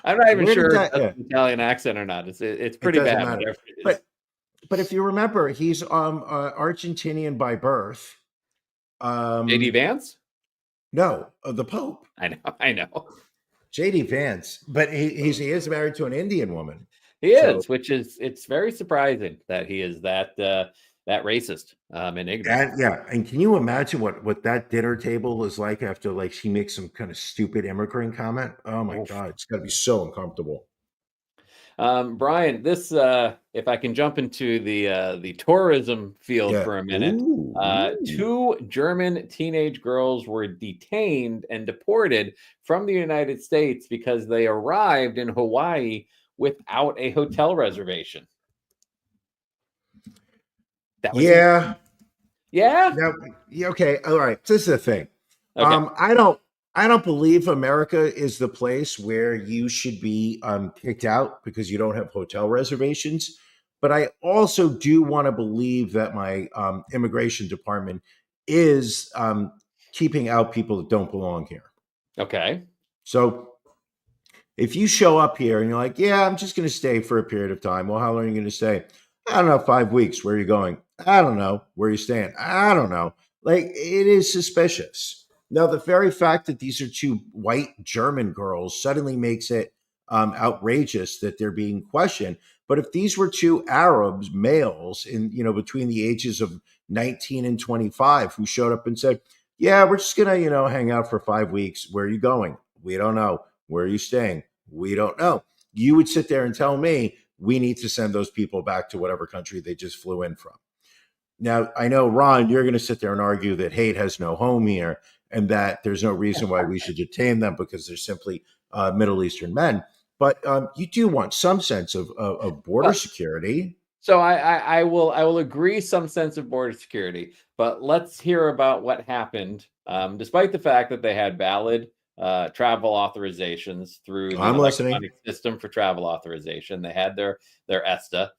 I'm not even sure if that's an Italian accent or not. It's pretty bad. But if you remember, he's Argentinian by birth. J.D. Vance? No, the Pope. I know. J.D. Vance, but he is married to an Indian woman. He is, which is it's very surprising that he is that racist and ignorant. And can you imagine what that dinner table is like after she makes some kind of stupid immigrant comment? Oh my God, it's got to be so uncomfortable. Brian, this if I can jump into the tourism field for a minute. Two German teenage girls were detained and deported from the United States because they arrived in Hawaii without a hotel reservation. Yeah. Okay. All right. This is the thing. Okay. I don't believe America is the place where you should be kicked out because you don't have hotel reservations. But I also do want to believe that my immigration department is keeping out people that don't belong here. Okay. So if you show up here and you're like, yeah, I'm just going to stay for a period of time. Well, how long are you going to stay? I don't know, 5 weeks. Where are you going? I don't know. Where are you staying? I don't know. It is suspicious. Now, the very fact that these are two white German girls suddenly makes it outrageous that they're being questioned. But if these were two Arabs, males in between the ages of 19 and 25 who showed up and said, yeah, we're just going to, hang out for 5 weeks. Where are you going? We don't know. Where are you staying? We don't know. You would sit there and tell me we need to send those people back to whatever country they just flew in from. Now, I know, Ron, you're going to sit there and argue that hate has no home here and that there's no reason why we should detain them because they're simply Middle Eastern men. But you do want some sense of border security. So I will agree some sense of border security, but let's hear about what happened. Despite the fact that they had valid travel authorizations through the electronic system for travel authorization, they had their ESTA.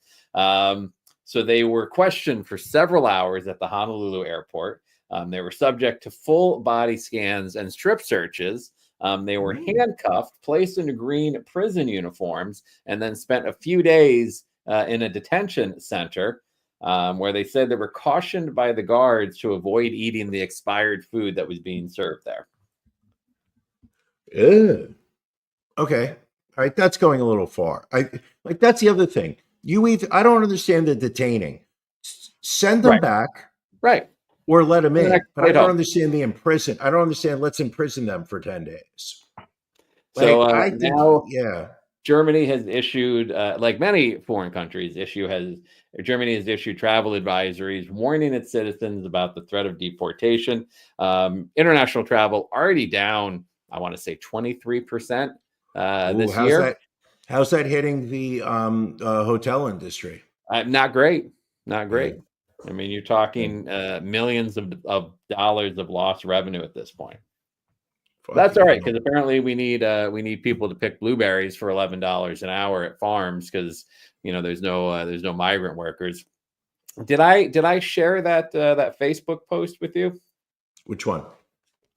So they were questioned for several hours at the Honolulu airport. They were subject to full body scans and strip searches. They were handcuffed, placed into green prison uniforms, and then spent a few days in a detention center. where they said they were cautioned by the guards to avoid eating the expired food that was being served there. Ew. Okay. All right. That's going a little far. That's the other thing. I don't understand the detaining. Send them Right. back Right. or let them in. But I don't home. understand the imprison. I don't understand. Let's imprison them for 10 days. So I think, now yeah. Germany has issued, like many foreign countries, Germany has issued travel advisories warning its citizens about the threat of deportation. International travel already down, I want to say 23% this year. How's that hitting the hotel industry? Not great. Not great. Yeah. I mean, you're talking millions of dollars of lost revenue at this point. That's all right, because apparently we need people to pick blueberries for $11 an hour at farms because there's no migrant workers. Did I share that Facebook post with you? Which one?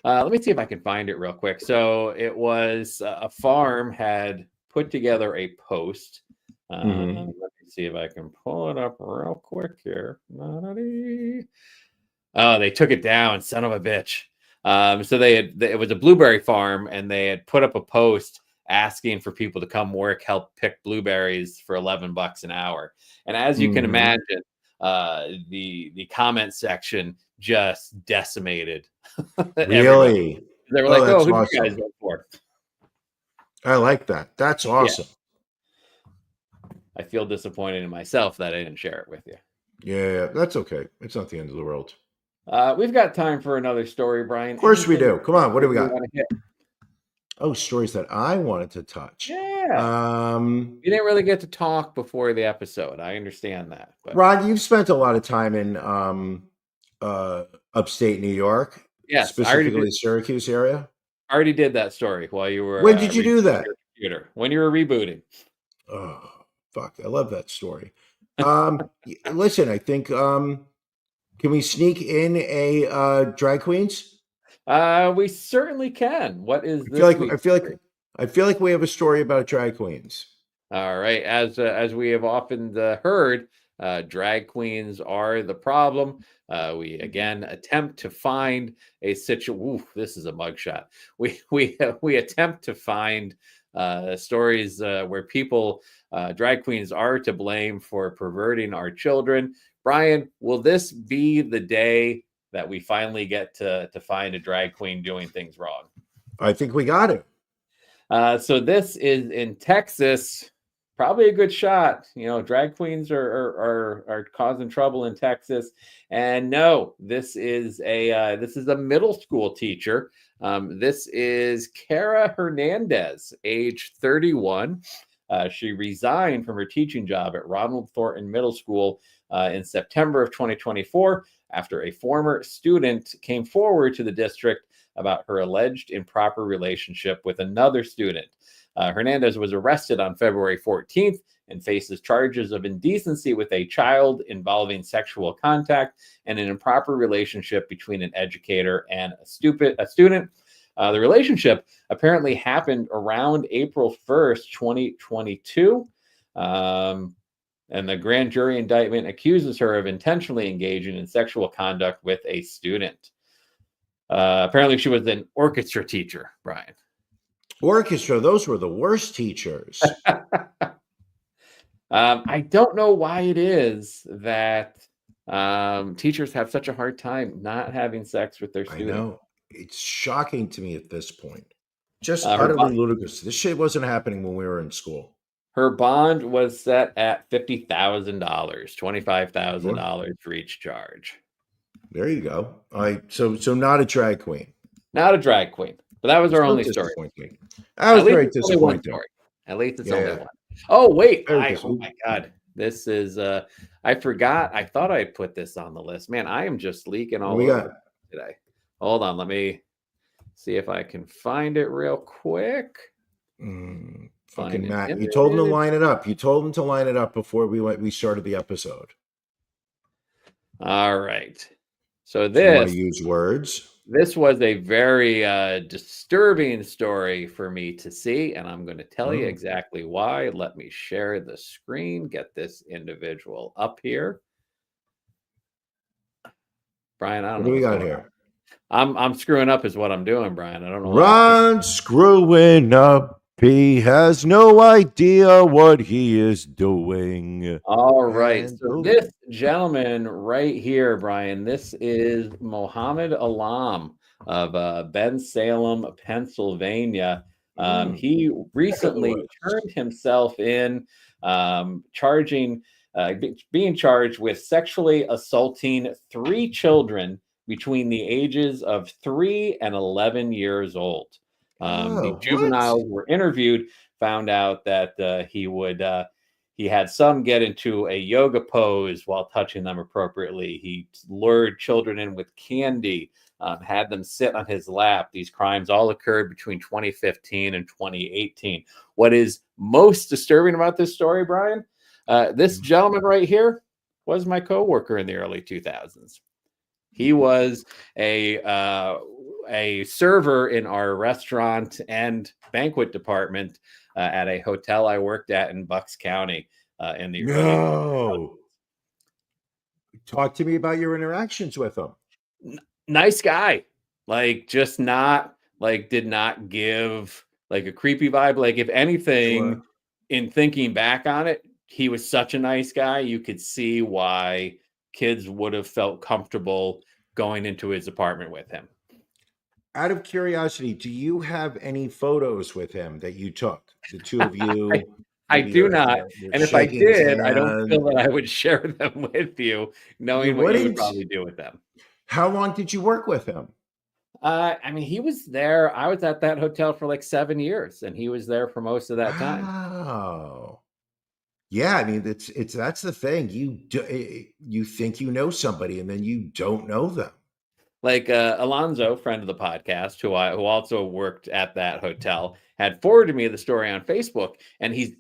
Let me see if I can find it real quick. So it was a farm had put together a post. Let me see if I can pull it up real quick here. Oh, they took it down, son of a bitch. So it was a blueberry farm, and they had put up a post asking for people to come help pick blueberries for $11 an hour. And as you can imagine, the comment section just decimated. Really? They were like, "Oh, who awesome. do you guys vote for?" I like that. That's awesome. Yeah. I feel disappointed in myself that I didn't share it with you. Yeah, that's okay. It's not the end of the world. We've got time for another story, Brian. Of course we do. Come on, what do we got? Want to hit? Oh, stories that I wanted to touch. Yeah. You didn't really get to talk before the episode. I understand that. But Rod, you've spent a lot of time in upstate New York. Yes, specifically Syracuse area. I already did that story while you were. When did you do that? Your computer. When you were rebooting. Oh, fuck! I love that story. Listen, I think. Can we sneak in a drag queens? We certainly can. What is this? I feel like we have a story about drag queens. All right, as we have often heard, drag queens are the problem. We again attempt to find a situation. This is a mugshot. We attempt to find stories where people, drag queens, are to blame for perverting our children. Brian, will this be the day that we finally get to find a drag queen doing things wrong? I think we got it. So this is in Texas. Probably a good shot. Drag queens are causing trouble in Texas. And no, this is a middle school teacher. This is Cara Hernandez, age 31. She resigned from her teaching job at Ronald Thornton Middle School in September of 2024 after a former student came forward to the district about her alleged improper relationship with another student. Hernandez was arrested on February 14th and faces charges of indecency with a child involving sexual contact and an improper relationship between an educator and a student. The relationship apparently happened around April 1st, 2022. And the grand jury indictment accuses her of intentionally engaging in sexual conduct with a student. Apparently she was an orchestra teacher, Brian. Orchestra, those were the worst teachers. I don't know why it is that teachers have such a hard time not having sex with their students. I know. It's shocking to me at this point. Just utterly ludicrous. This shit wasn't happening when we were in school. Her bond was set at $50,000, $25,000 for each charge. There you go. All right. So not a drag queen. Not a drag queen. But that was our only story. That was very disappointing. At least it's only one. Oh, wait. Oh, my God. This is, I forgot. I thought I put this on the list. Man, I am just leaking all over today. Hold on. Let me see if I can find it real quick. Fucking Matt. You told him to line it up. You told him to line it up before we started the episode. All right. So You this. want to use words? This was a very disturbing story for me to see, and I'm going to tell you exactly why. Let me share the screen, get this individual up here. Brian, I don't What know do we what's got going here? on. I'm screwing up is what I'm doing, Brian. I don't know. Ron's screwing up. He has no idea what he is doing. All right. And So this gentleman right here, Brian, this is Mohammed Alam of Bensalem, Pennsylvania. He recently turned himself in, being charged with sexually assaulting 3 children between the ages of 3 and 11 years old. The juveniles were interviewed, found out that he had some get into a yoga pose while touching them appropriately. He lured children in with candy, had them sit on his lap. These crimes all occurred between 2015 and 2018. What is most disturbing about this story, Brian? This gentleman right here was my coworker in the early 2000s. He was a server in our restaurant and banquet department at a hotel I worked at in Bucks County in the early. Talk to me about your interactions with him. Nice guy, like just not like did not give like a creepy vibe. Like if anything, in thinking back on it, he was such a nice guy. You could see why kids would have felt comfortable going into his apartment with him. Out of curiosity, do you have any photos with him that you took? The two of you? I do not. And if I did, I don't feel that I would share them with you, knowing what you would probably do with them. How long did you work with him? I mean, he was there. I was at that hotel for like 7 years, and he was there for most of that time. Oh. Yeah, I mean, that's the thing. You think you know somebody, and then you don't know them. Like Alonzo, friend of the podcast, who also worked at that hotel, had forwarded me the story on Facebook, and he's,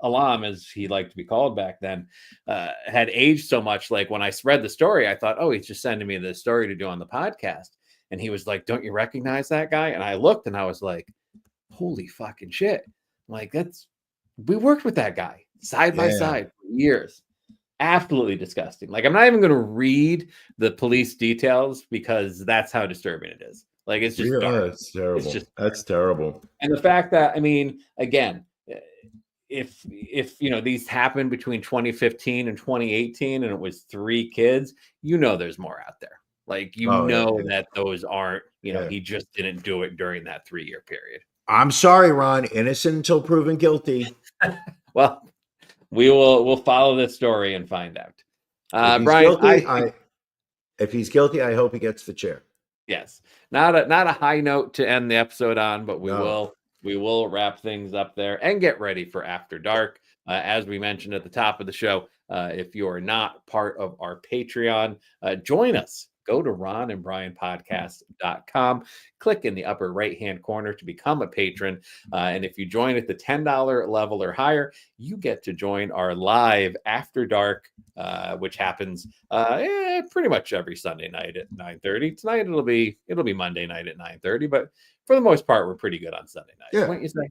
Alam, as he liked to be called back then, had aged so much. Like when I read the story, I thought, oh, he's just sending me the story to do on the podcast. And he was like, don't you recognize that guy? And I looked and I was like, holy fucking shit. Like we worked with that guy side by side for years. Absolutely disgusting. Like I'm not even going to read the police details because that's how disturbing it is. Like it's just dark. It's terrible. That's dark. Terrible. And the fact that, I mean, again, if these happened between 2015 and 2018 and it was 3 kids, there's more out there. Like that those aren't, he just didn't do it during that 3-year period. I'm sorry, Ron, innocent until proven guilty. Well, we'll follow this story and find out. Brian, if he's guilty, I hope he gets the chair. Yes, not a high note to end the episode on, but we will wrap things up there and get ready for After Dark. As we mentioned at the top of the show, if you are not part of our Patreon, join us. Go to ronandbrianpodcast.com, click in the upper right-hand corner to become a patron. And if you join at the $10 level or higher, you get to join our live After Dark, which happens pretty much every Sunday night at 9:30. Tonight it'll be Monday night at 9:30, but for the most part, we're pretty good on Sunday night. Yeah. Wouldn't you say?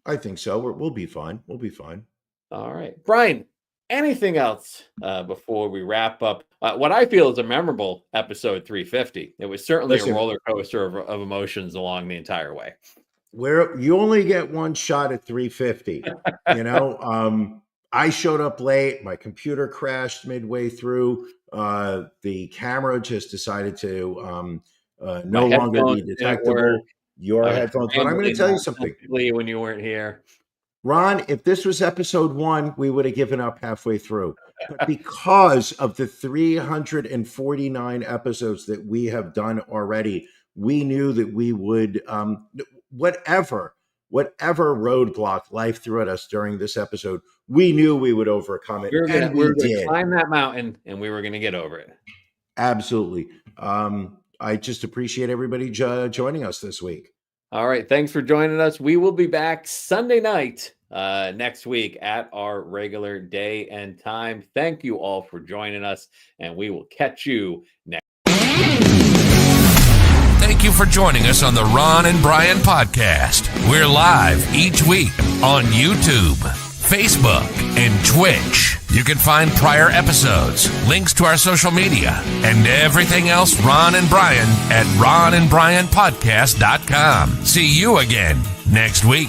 I think so. We'll be fine. We'll be fine. All right. Brian, anything else before we wrap up what I feel is a memorable episode 350? It was certainly a roller coaster of emotions along the entire way. Where you only get one shot at 350. I showed up late. My computer crashed midway through. The camera just decided to no longer be detectable. Your headphones. But I'm going to tell you something. When you weren't here. Ron, if this was episode 1, we would have given up halfway through. But because of the 349 episodes that we have done already, we knew that we would, whatever roadblock life threw at us during this episode, we knew we would overcome it. We were going to climb that mountain, and we were going to get over it. Absolutely. I just appreciate everybody joining us this week. All right. Thanks for joining us. We will be back Sunday night next week at our regular day and time. Thank you all for joining us, and we will catch you next. Thank you for joining us on the Ron and Brian podcast. We're live each week on YouTube, Facebook, and Twitch. You can find prior episodes, links to our social media, and everything else Ron and Brian at ronandbrianpodcast.com. See you again next week.